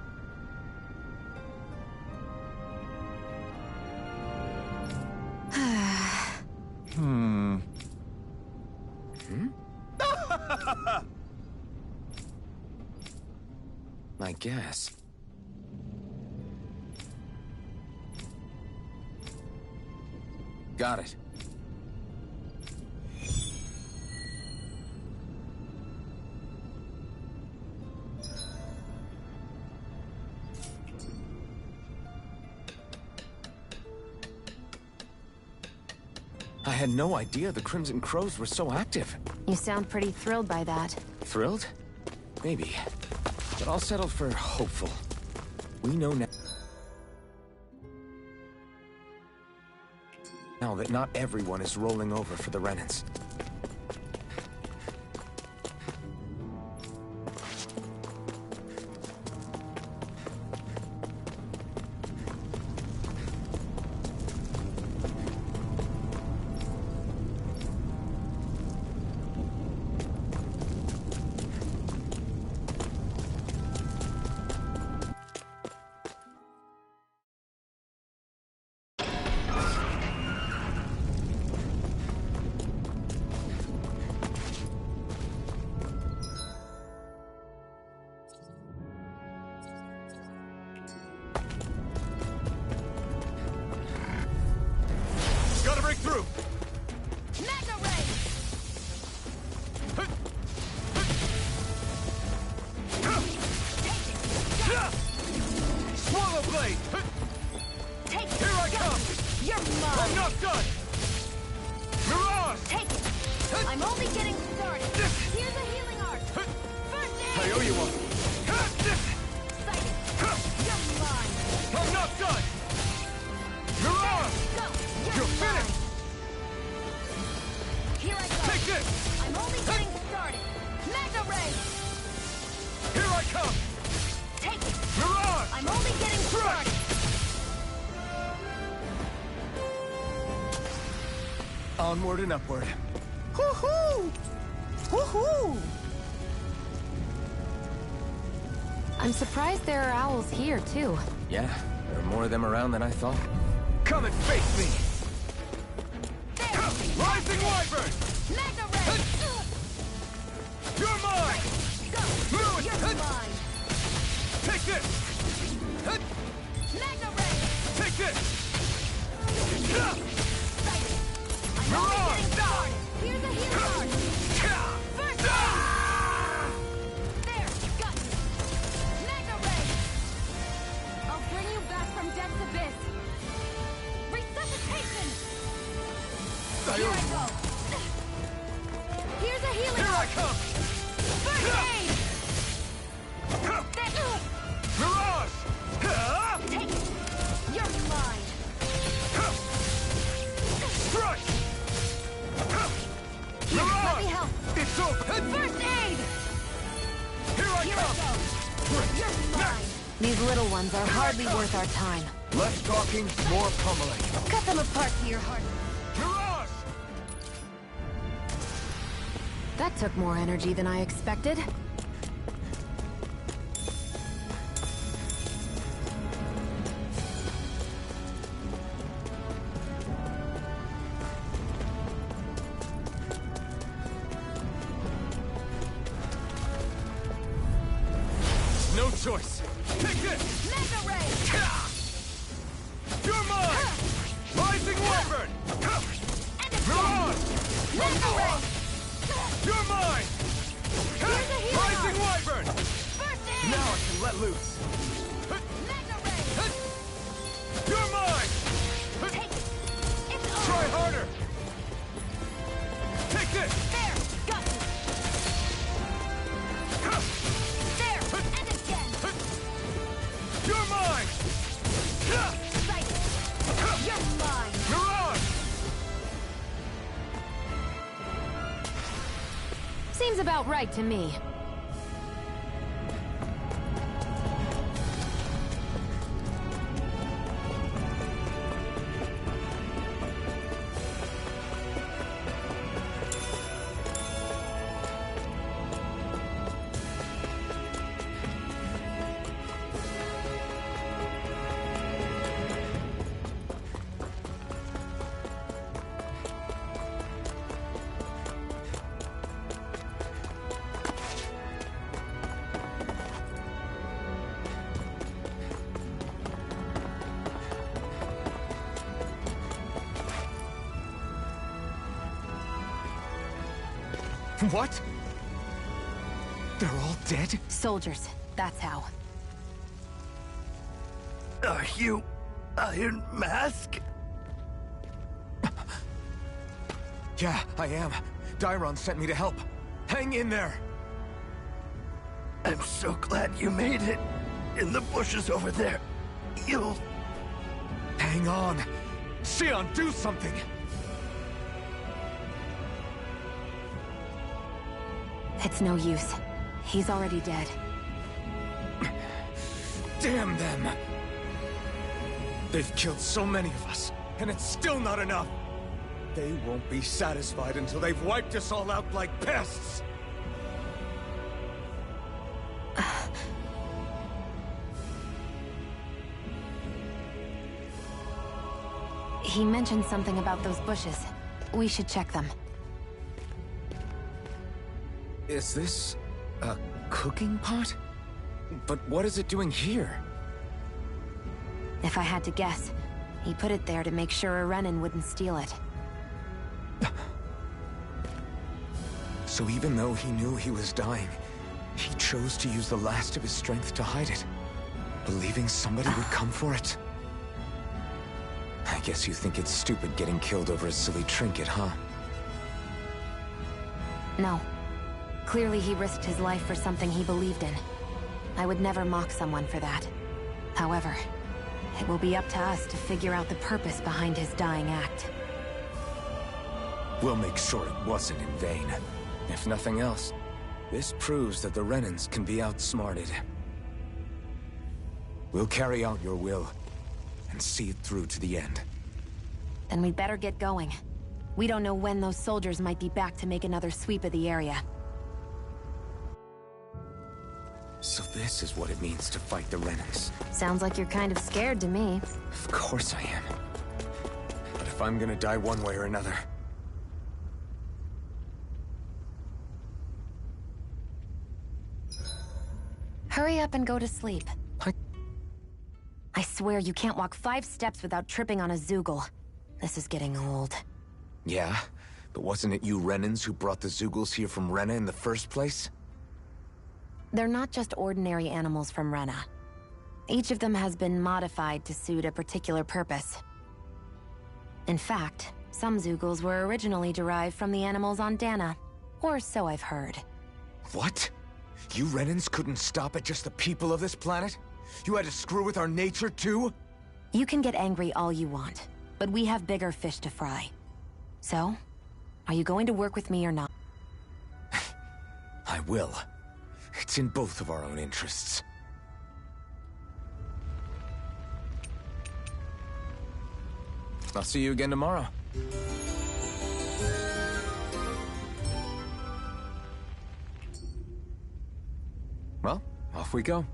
I guess. Got it. I had no idea the Crimson Crows were so active. You sound pretty thrilled by that. Thrilled? Maybe. But I'll settle for hopeful. We know now that not everyone is rolling over for the Renans. Gotta break through! Mega Ray! Swallow blade! Take it! Here I come! You're mine! I'm not done! Mirage! Take it! I'm only getting started! Here's a healing art! First aid! I owe you one! Sighted! You're mine! I'm not done! Mirage! Go! You're mine. finished! Here I go! Take this! I'm only getting started! Mega Ray! Here I come! Take it! Mirage! I'm only getting started! Onward and upward. Woohoo! Woohoo! I'm surprised there are owls here, too. Yeah, there are more of them around than I thought. Come and face me! There! Rising Wyvern! Mega Ray! You're mine! Go! Lewis! You're mine! Take this! Mega Ray! Take this! Sighted! I'm only getting started! Here's a healing art! First aid! There! Got it! Mega Ray! I'll bring you back from Death's Abyss! Resuscitation! Here I go! Here's a healing Here I art! come! First aid! Mirage! Take it! You're mine! Strike! Here, let me Mirage! help! It's over! First aid! Here I Here I come! go! You're mine! These little ones are hardly worth our time. Less talking, more pummeling. Cut them apart to your heart! Mirage! That took more energy than I expected. choice. Take this! Mega Ray! You're mine! Rising Wyvern! And a Miran! Mega Ray! You're mine! Here's a hero! Rising Wyvern! First aid! Now I can let loose. Mega Ray! You're mine! Take it! It's over! Try harder! Take this! There! Got you! There! And again! You're mine! Psychic! You're mine! Miran! Seems about right to me. What? They're all dead? Soldiers, that's how. Are you Iron Mask? Yeah, I am. Dairon sent me to help. Hang in there! I'm so glad you made it. In the bushes over there. You'll... Hang on! Sion, do something! It's no use. He's already dead. Damn them! They've killed so many of us, and it's still not enough! They won't be satisfied until they've wiped us all out like pests! He mentioned something about those bushes. We should check them. Is this a cooking pot? But what is it doing here? If I had to guess, he put it there to make sure a Renan wouldn't steal it. So even though he knew he was dying, he chose to use the last of his strength to hide it, believing somebody would come for it. I guess you think it's stupid getting killed over a silly trinket, huh? No. Clearly he risked his life for something he believed in. I would never mock someone for that. However, it will be up to us to figure out the purpose behind his dying act. We'll make sure it wasn't in vain. If nothing else, this proves that the Renans can be outsmarted. We'll carry out your will, and see it through to the end. Then we'd better get going. We don't know when those soldiers might be back to make another sweep of the area. So this is what it means to fight the Renans. Sounds like you're kind of scared to me. Of course I am. But if I'm gonna die one way or another... Hurry up and go to sleep. I swear you can't walk 5 steps without tripping on a Zoogle. This is getting old. Yeah? But wasn't it you Renans who brought the Zoogles here from Rena in the first place? They're not just ordinary animals from Rena. Each of them has been modified to suit a particular purpose. In fact, some Zoogles were originally derived from the animals on Dana. Or so I've heard. What? You Renans couldn't stop at just the people of this planet? You had to screw with our nature too? You can get angry all you want, but we have bigger fish to fry. So, are you going to work with me or not? I will. It's in both of our own interests. I'll see you again tomorrow. Well, off we go.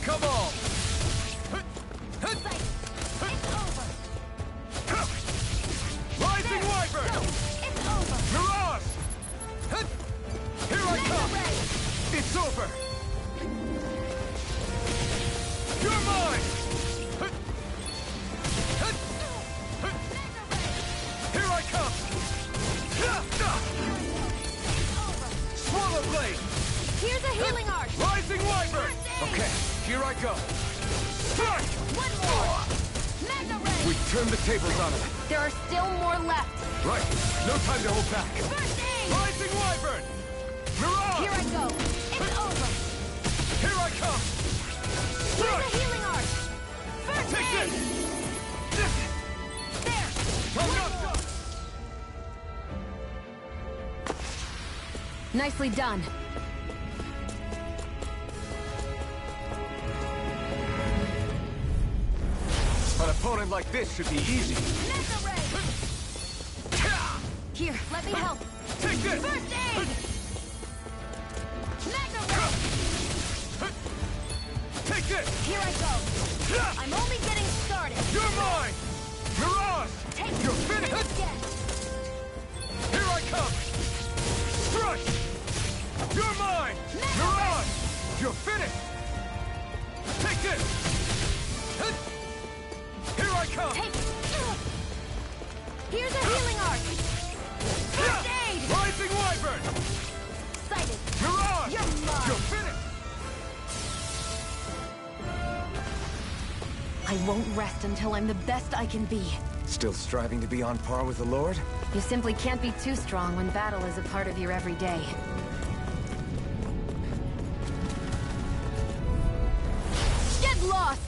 come on! It's over. Rising There, Wyvern! go. It's over. Mirage! Here I Mega come! Ray. It's over! You're mine! Here I come! Swallow Blade! Here's a healing arch. Rising Wyvern! Okay, here I go. Strike! One more. Mega Ray. We turned the tables on him. There are still more left. Right, no time to hold back. First aid. Rising Wyvern! Mirage! Here I go. It's over. Here I come! Here's a healing arch. First Take aid. this! There. Come One on! more. Nicely done. An opponent like this should be easy. Mega Ray. Here, let me help. Take this! First aid. Mega Ray. Take this! Here I go. I'm only getting started. You're mine! Mirage! Take You're it. finished! Hit again. Here I come! Strike! You're mine! Mega Mirage! You're finished! Take this! Here I come! Take it. Here's a healing arch. First aid. Rising Wyvern! Excited. Mirage! You're mine. You're finished! I won't rest until I'm the best I can be. Still striving to be on par with the Lord? You simply can't be too strong when battle is a part of your everyday. Get lost.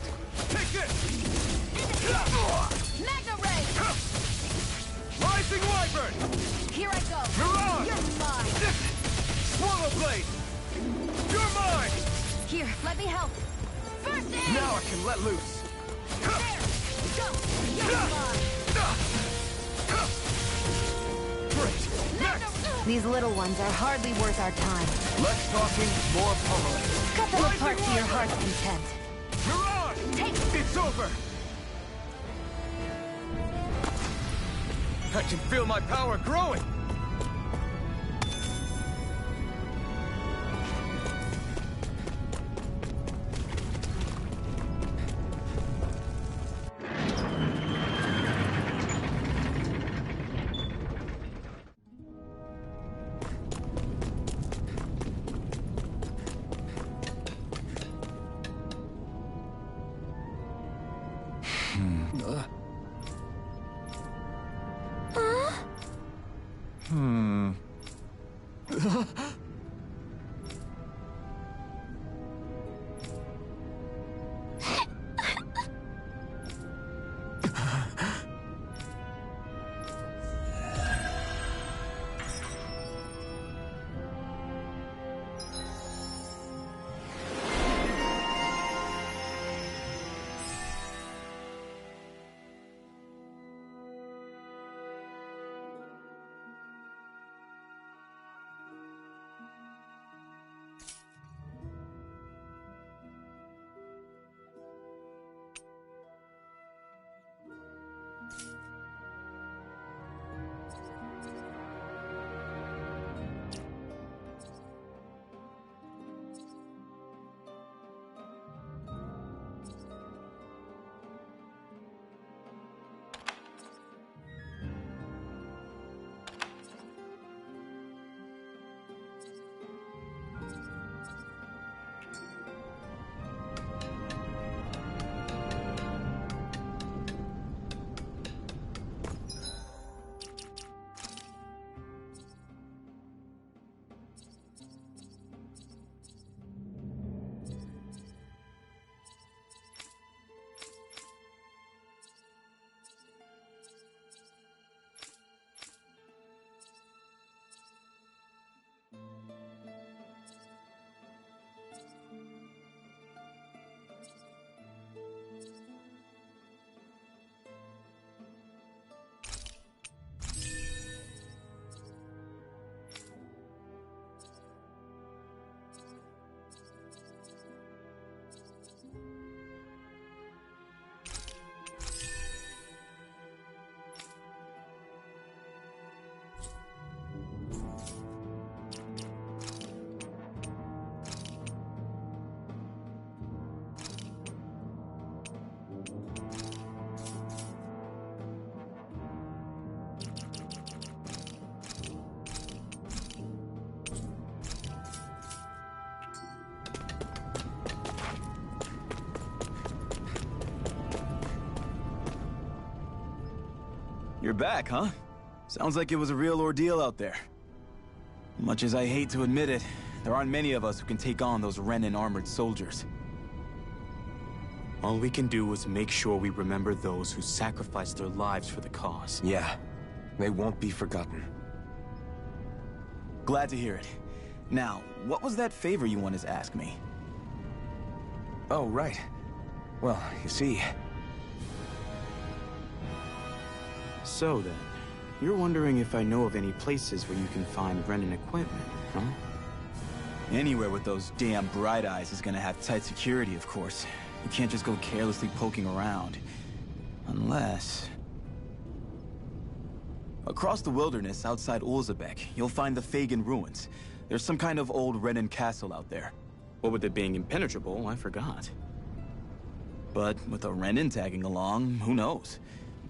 Take this! Mega Ray. Rising Wyvern! Here I go. Mirage! You're mine. Swallow Blade! You're mine! Here, let me help. First aid. Now I can let loose. There. Go. You're mine. Great! Mega These little ones are hardly worth our time. Less talking, more pummeling. Cut them Rising apart to your Wyvern! heart's content. Mirage! Take. It's over! I can feel my power growing. You're back, huh? Sounds like it was a real ordeal out there. Much as I hate to admit it, there aren't many of us who can take on those Renan armored soldiers. All we can do is make sure we remember those who sacrificed their lives for the cause. Yeah, they won't be forgotten. Glad to hear it. Now, what was that favor you wanted to ask me? Oh, right. Well, you see... So then, you're wondering if I know of any places where you can find Renan equipment, huh? Anywhere with those damn bright eyes is gonna have tight security, of course. You can't just go carelessly poking around. Unless... Across the wilderness outside Ulzebek, you'll find the Fagin ruins. There's some kind of old Renan castle out there. What with it being impenetrable, I forgot. But with a Renan tagging along, who knows?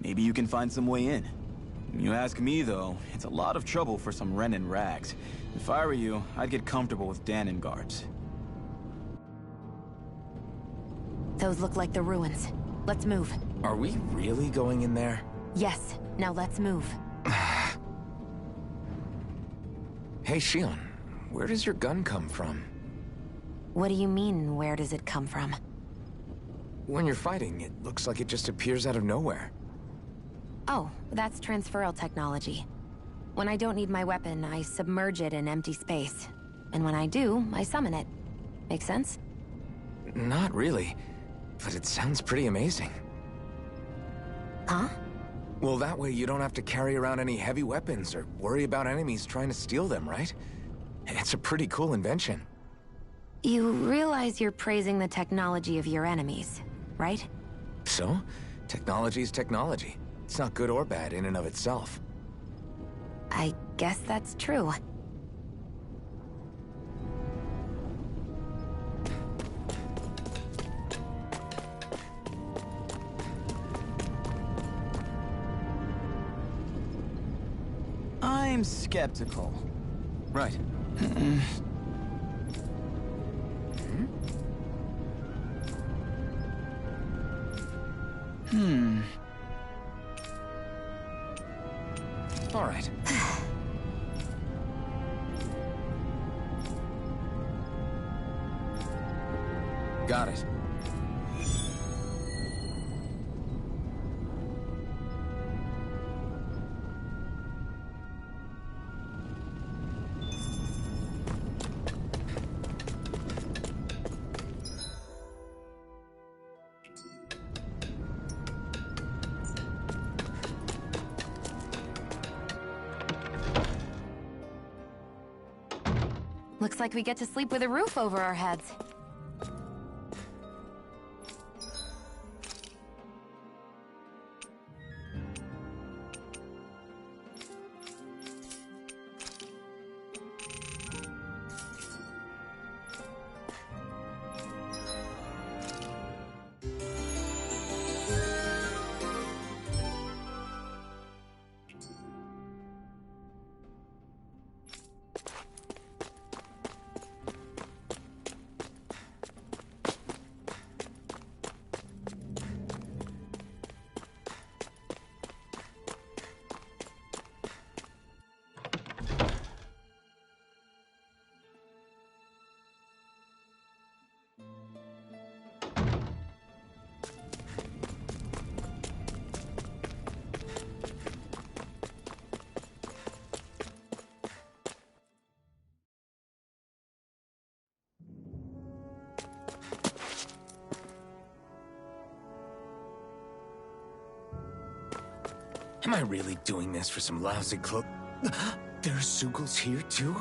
Maybe you can find some way in. You ask me, though, it's a lot of trouble for some Renan rags. If I were you, I'd get comfortable with Danon guards. Those look like the ruins. Let's move. Are we really going in there? Yes. Now let's move. Hey, Shion, where does your gun come from? What do you mean, where does it come from? When you're fighting, it looks like it just appears out of nowhere. Oh, that's transferal technology. When I don't need my weapon, I submerge it in empty space. And when I do, I summon it. Make sense? Not really, but it sounds pretty amazing. Huh? Well, that way you don't have to carry around any heavy weapons or worry about enemies trying to steal them, right? It's a pretty cool invention. You realize you're praising the technology of your enemies, right? So? Technology is technology. It's not good or bad in and of itself. I guess that's true. I'm skeptical. Right. All right. Got it. Looks like we get to sleep with a roof over our heads. Am I really doing this for some lousy cloak? There's Zugals here, too?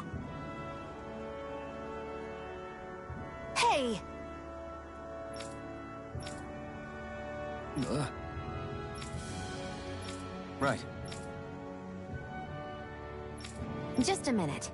Hey! Right. Just a minute.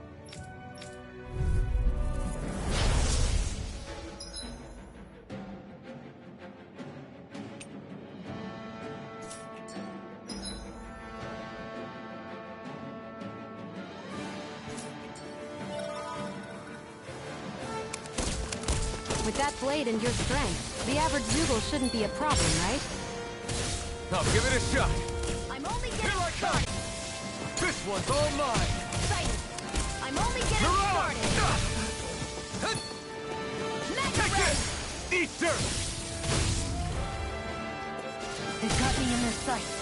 With that blade and your strength, the average Zoogle shouldn't be a problem, right? I'll give it a shot. I'm only getting... Here I coming! This one's all mine! Excited! I'm only getting started! Mega Take Ray! this! Eat dirt! They've got me in their sights.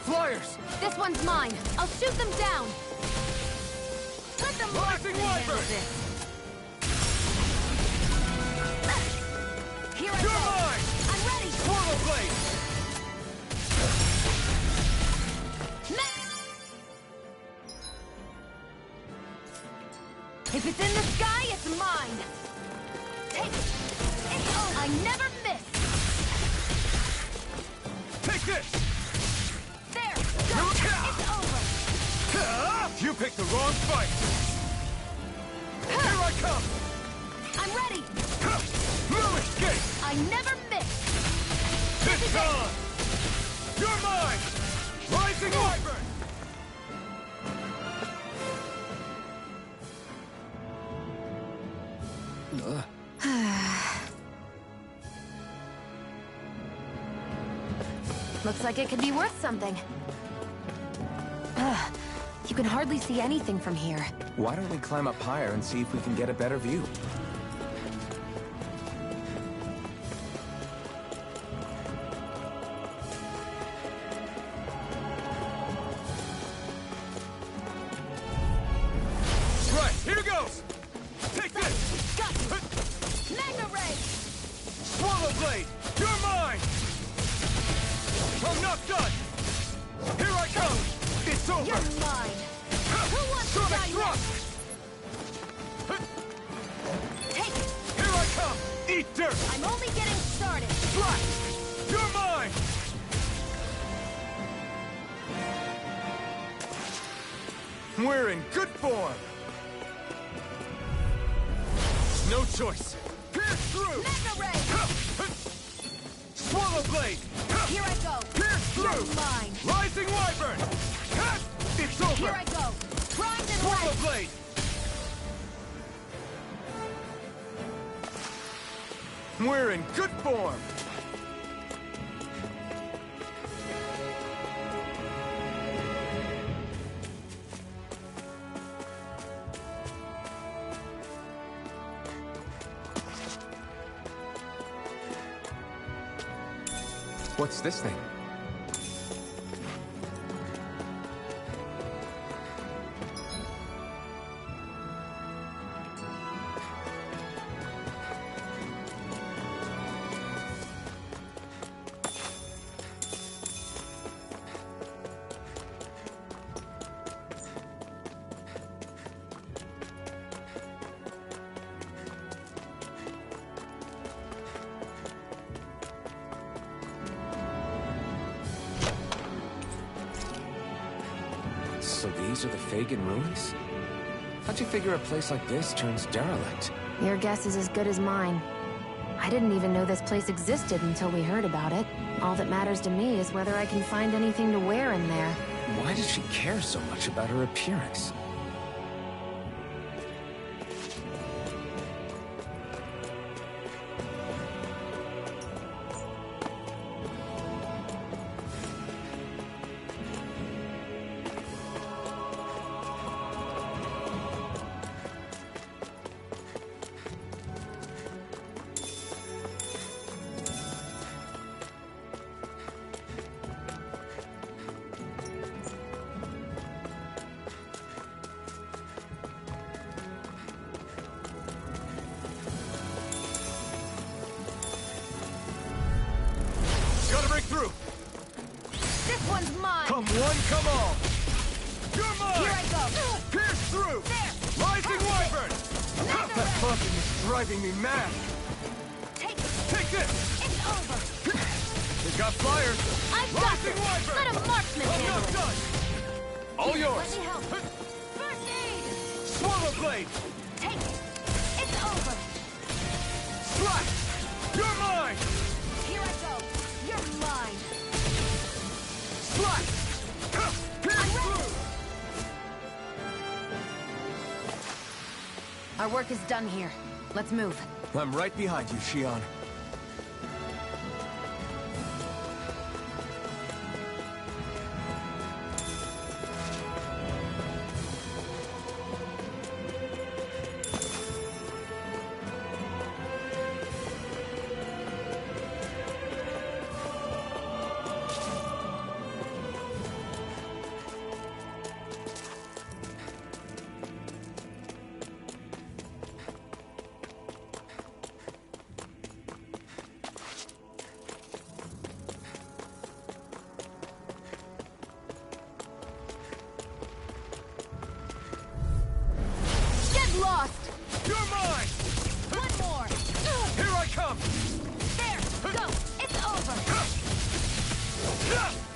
Flyers! This one's mine. I'll shoot them down. Let them Rising handle Wyvern! this. Here I You're go. mine! I'm ready. Swallow blade! If it's in the sky, it's mine. Take it. It's over. I never miss. Take this! There. Go. It's over. You picked the wrong fight! Here I come! I'm ready. No escape! I never miss. It's on! You're mine! Rising Wyvern! Looks like it could be worth something. Ugh, you can hardly see anything from here. Why don't we climb up higher and see if we can get a better view? Right, here goes! Take this! Got you. Mega Ray. Swallow blade! You're mine! I'm not done! Here I come! It's over! You're mine. Who wants to Sonic die thrust! next? Take it. Here I come! Eat dirt! I'm only getting started. Flash! You're mine! We're in good form! No choice! Pierce through! Mega Ray. Swallow blade! Here I go. Pierce through! You're mine. Rising Wyvern! It's over! Here I go. Primed and Swallow ready. blade! We're in good form! What's this thing? So these are the Fagin ruins? How'd you figure a place like this turns derelict? Your guess is as good as mine. I didn't even know this place existed until we heard about it. All that matters to me is whether I can find anything to wear in there. Why does she care so much about her appearance? Gotta break through! This one's mine. Come one, come all! You're mine! Here I go. Pierce through! There. Rising Wyvern! Mega That Ray. buzzing is driving me mad! Take it. Take this! It's over. They've got flyers! I've got Rising this. Wyvern! Let a marksman I'm handle not it. done! All yours! Let me help. First aid. Swallow blade! Take it. It's over. Slash! You're mine! Here I go. You're mine. Slash! Pierce through! Our work is done here. Let's move. I'm right behind you, Shion.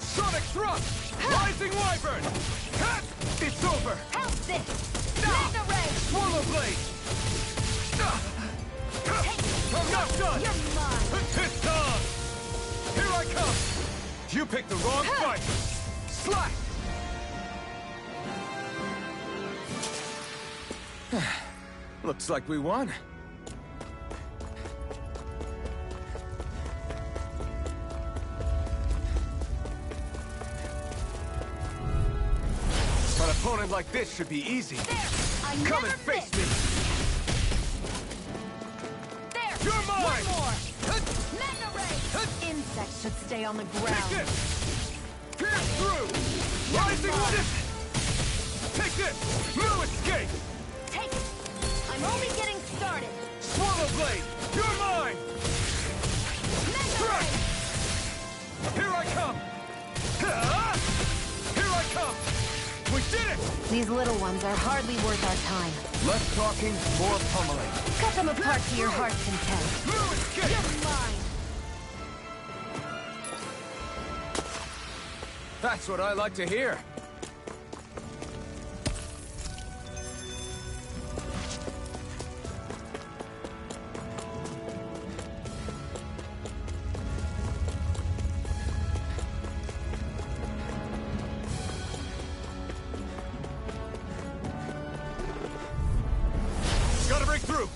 Sonic thrust! Rising wyvern! It's over! Help this! Mega ray! Swallow blade! I'm not done! You're mine! It's on! Here I come! You picked the wrong fight! Slack! Looks like we won. An opponent like this should be easy. There! I Come never and face miss. me! There! You're mine! One more! Mega ray! Insects should stay on the Take ground. this! Pierce through! Rising this! Take this! No escape! Take it! I'm only getting started! Swallow blade! You're mine! Mega Strike! ray! Here I come! Here I come! We did it! These little ones are hardly worth our time. Less talking, more pummeling. Cut them apart to your heart's content. No escape! You're mine! That's what I like to hear. Gotta break through!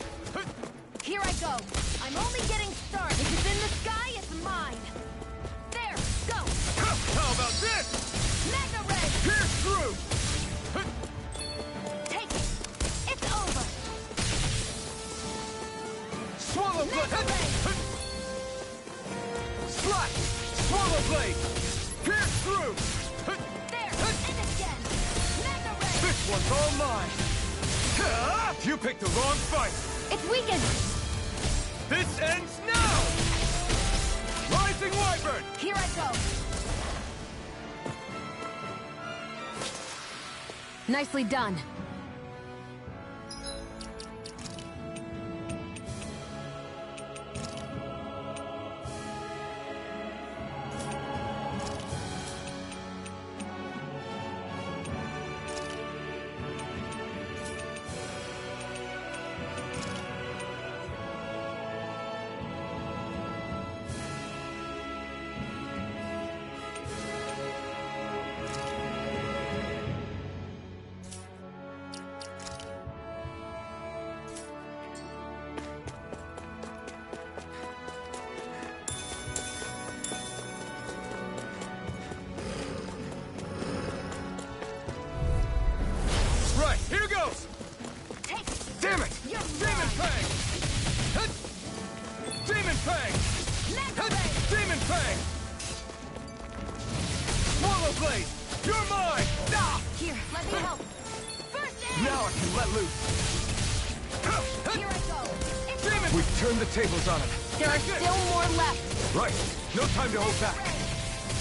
Here I go! I'm only getting started! If it's in the sky, it's mine! There! Go! How about this? Mega ray! Pierce through! Take it! It's over! Swallow blade! Mega ray! Slash! Swallow blade! Pierce through! There! And again! Mega ray! This one's all mine! You picked the wrong fight! It's weakened! This ends now! Rising wyvern! Here I go! Nicely done. Right, here goes! Take it! Damn it! You're Demon mine! Fang! Hut! Demon Fang! Mega Hut! ray! Demon Fang! Swallow blade! You're mine! Ah! Here, let me help! First aid! Now I can let loose! Here I go! It's Demon! We've turned the tables on him. There are Take this! still more left. Right, no time to hold back. ray!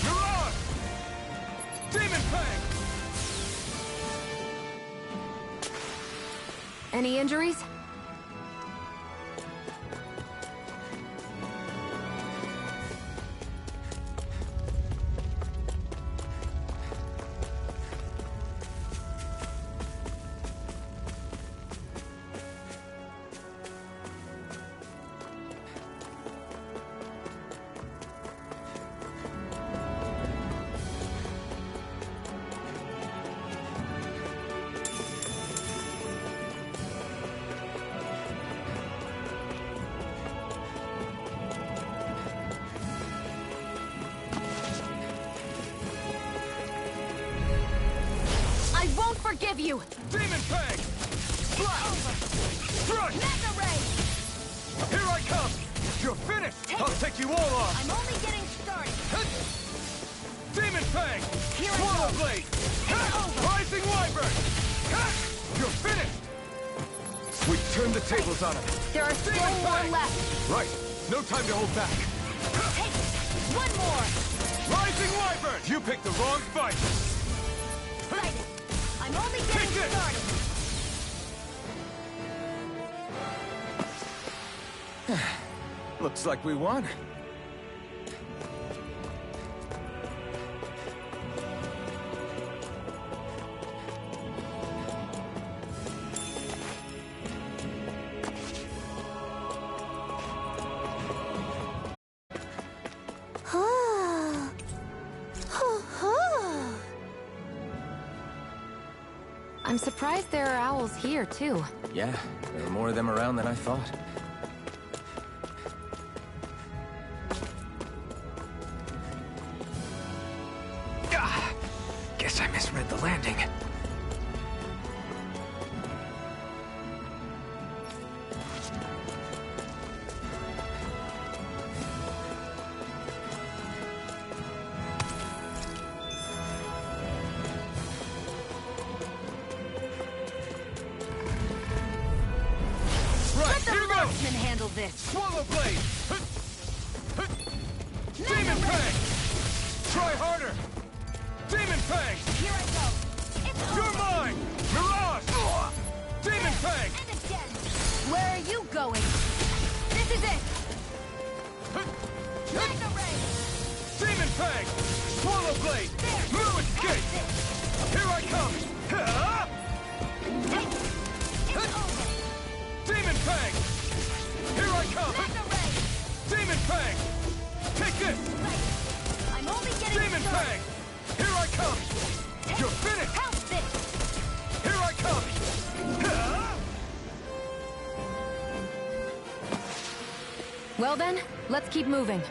You're on! Demon Fang! Any injuries? I won't forgive you! Demon Fang! Strike! Mega ray! Here I come! You're finished! I'll take you all on! I'm only getting started! Demon Fang! Here I Swallow go. blade! over. Rising wyvern! You're finished! We turned the tables on him. There are still Demon more Fang! left. Right, no time to hold back. Take it! One more! Rising wyvern! You picked the wrong fight! Excited! I'm only Take getting this. started! Looks like we won. I'm surprised there are owls here, too. Yeah, there are more of them around than I thought. Guess I misread the landing. Let the marksman handle this. Swallow blade! Demon Fang! Try harder! Demon Fang! Here I go. It's over. You're mine! Mirage! Demon Fang! And again. Where are you going? This is it. Mega Ray. Demon Fang! Swallow blade! No escape! Here I come! It's over. Demon Fang! Here I come! Mega Ray. Demon Fang! Take this! Right. I'm only getting Demon started. Fang! Here I come! You're finished! Help this. Here I come! Well then, let's keep moving.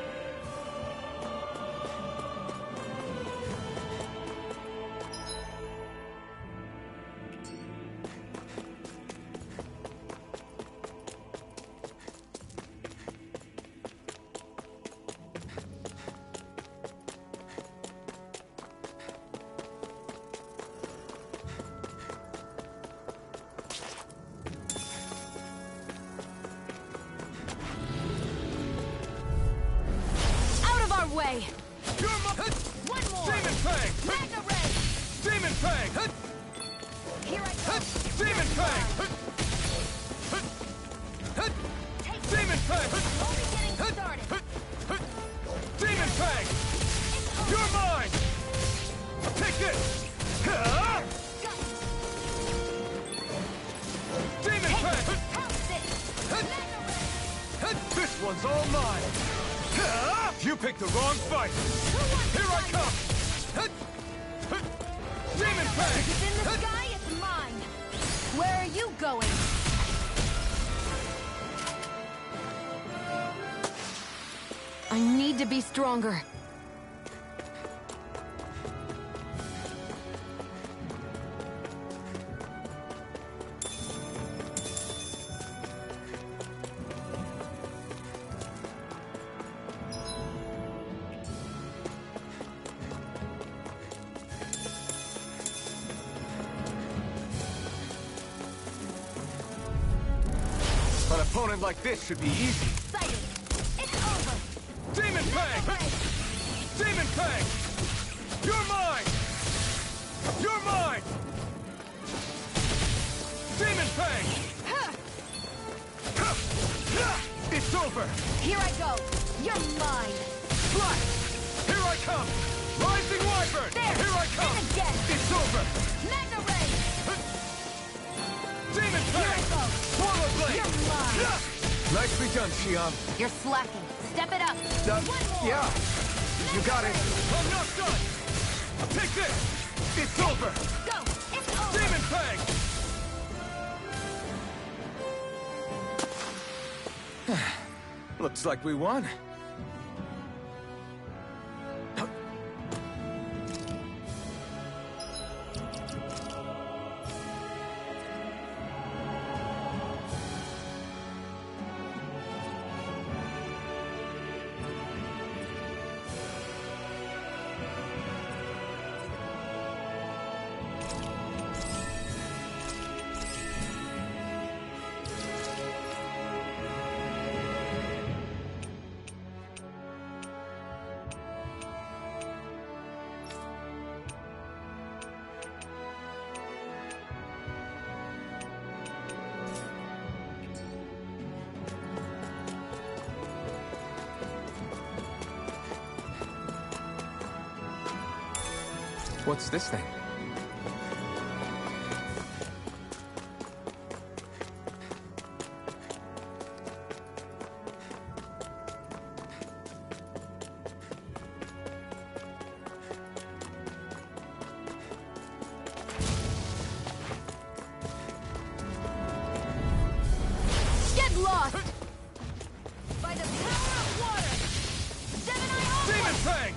Way. You're my... One more. Demon Fang! Mega Ray. Demon Fang! Here I go. Demon Fang! Take Demon Fang! only getting started. Demon Fang! It's over. You're mine! Take this! Demon Fang! Help this. Mega Ray. This one's all mine! You picked the wrong fight! Here I come! Demon Fang! If it's in the sky, it's mine. Where are you going? I need to be stronger. An opponent like this should be easy. Excited. It's over. Demon Fang! Demon Fang! You're mine! You're mine! Demon Fang! It's over! Here I go. You're mine. Flash! Here I come! Rising Wyvern! There. Here I come! And again. It's over! Mega Ray. Demon Here I Fang! go. Swallow Blade! You're mine. Nicely done, Xion. You're slacking. Step it up. One more. Yeah, you got it. Ray. I'm not done! Take this! It's over! Go. It's over. Demon Fang! Looks like we won. What's this thing? Fang!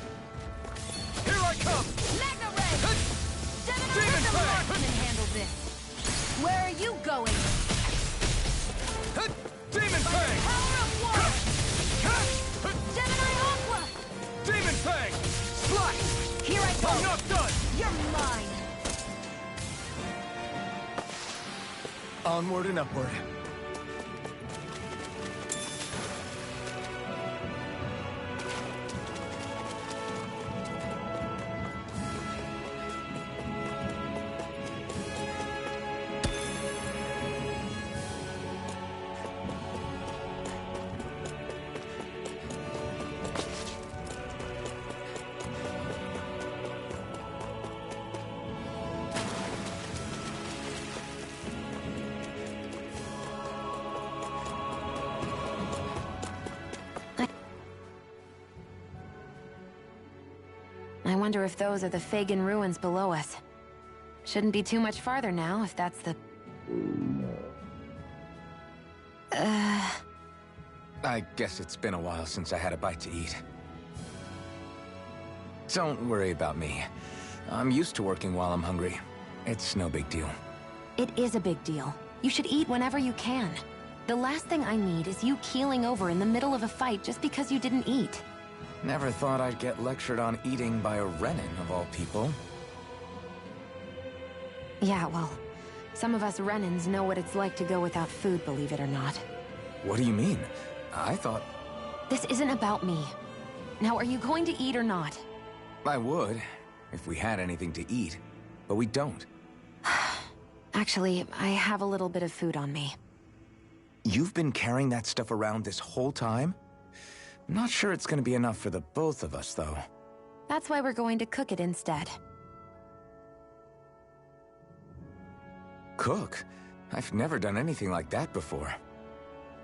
Here I come! Mega Ray! Demon the Fang! marksman handle this. Where are you going? Demon Fang! Power of war! Gemini Aqua! Demon Fang! Slice! Here I go! I'm not done! You're mine! Onward and upward. I wonder if those are the Fagin ruins below us. Shouldn't be too much farther now, if that's the... I guess it's been a while since I had a bite to eat. Don't worry about me. I'm used to working while I'm hungry. It's no big deal. It is a big deal. You should eat whenever you can. The last thing I need is you keeling over in the middle of a fight just because you didn't eat. Never thought I'd get lectured on eating by a Renin, of all people. Yeah, well, some of us Renins know what it's like to go without food, believe it or not. What do you mean? I thought... This isn't about me. Now, are you going to eat or not? I would, if we had anything to eat. But we don't. Actually, I have a little bit of food on me. You've been carrying that stuff around this whole time? Not sure it's gonna be enough for the both of us, though. That's why we're going to cook it instead. Cook? I've never done anything like that before.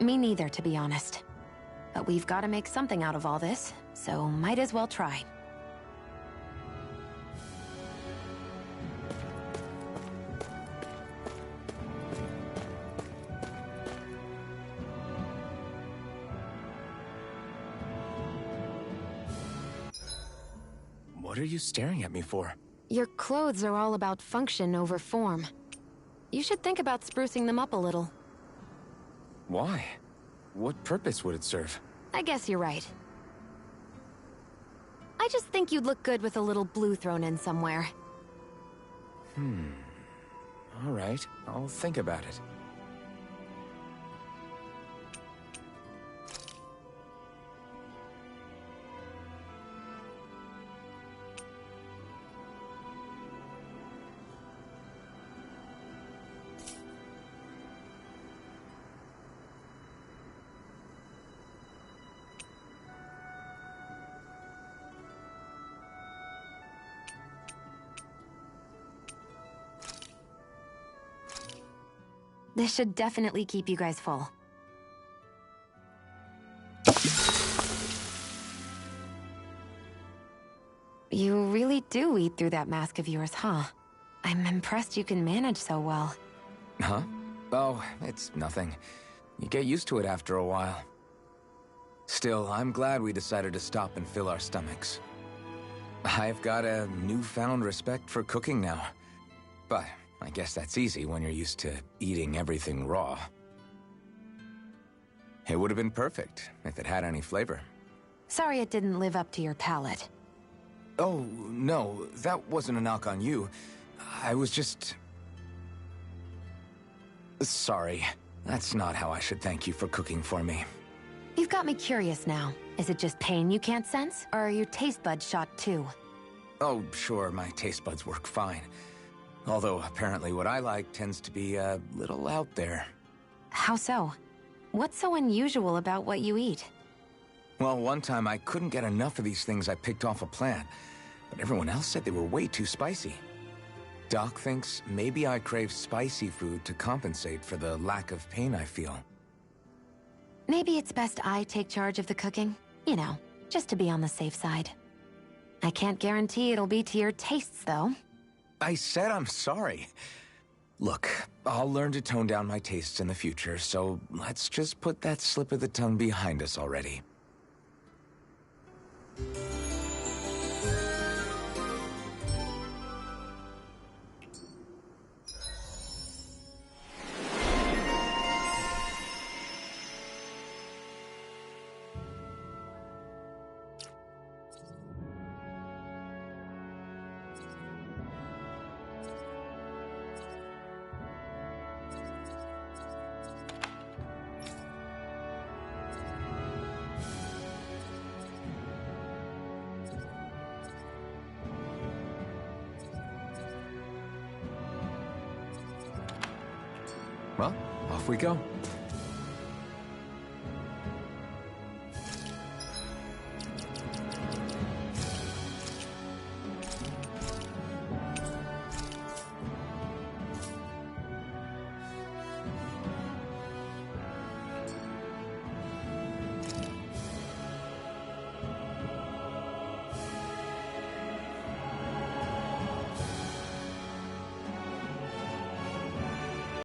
Me neither, to be honest. But we've got to make something out of all this, so might as well try. What are you staring at me for? Your clothes are all about function over form. You should think about sprucing them up a little. Why? What purpose would it serve? I guess you're right. I just think you'd look good with a little blue thrown in somewhere. All right, I'll think about it. This should definitely keep you guys full. You really do eat through that mask of yours, huh? I'm impressed you can manage so well. Huh? Oh, it's nothing. You get used to it after a while. Still, I'm glad we decided to stop and fill our stomachs. I've got a newfound respect for cooking now. But I guess that's easy when you're used to eating everything raw. It would have been perfect if it had any flavor. Sorry it didn't live up to your palate. Oh, no, that wasn't a knock on you. I was just... Sorry. That's not how I should thank you for cooking for me. You've got me curious now. Is it just pain you can't sense, or are your taste buds shot too? Oh, sure, my taste buds work fine. Although, apparently what I like tends to be a little out there. How so? What's so unusual about what you eat? Well, one time I couldn't get enough of these things I picked off a plant, but everyone else said they were way too spicy. Doc thinks maybe I crave spicy food to compensate for the lack of pain I feel. Maybe it's best I take charge of the cooking. You know, just to be on the safe side. I can't guarantee it'll be to your tastes, though. I said I'm sorry. Look, I'll learn to tone down my tastes in the future, so let's just put that slip of the tongue behind us already. Well, off we go.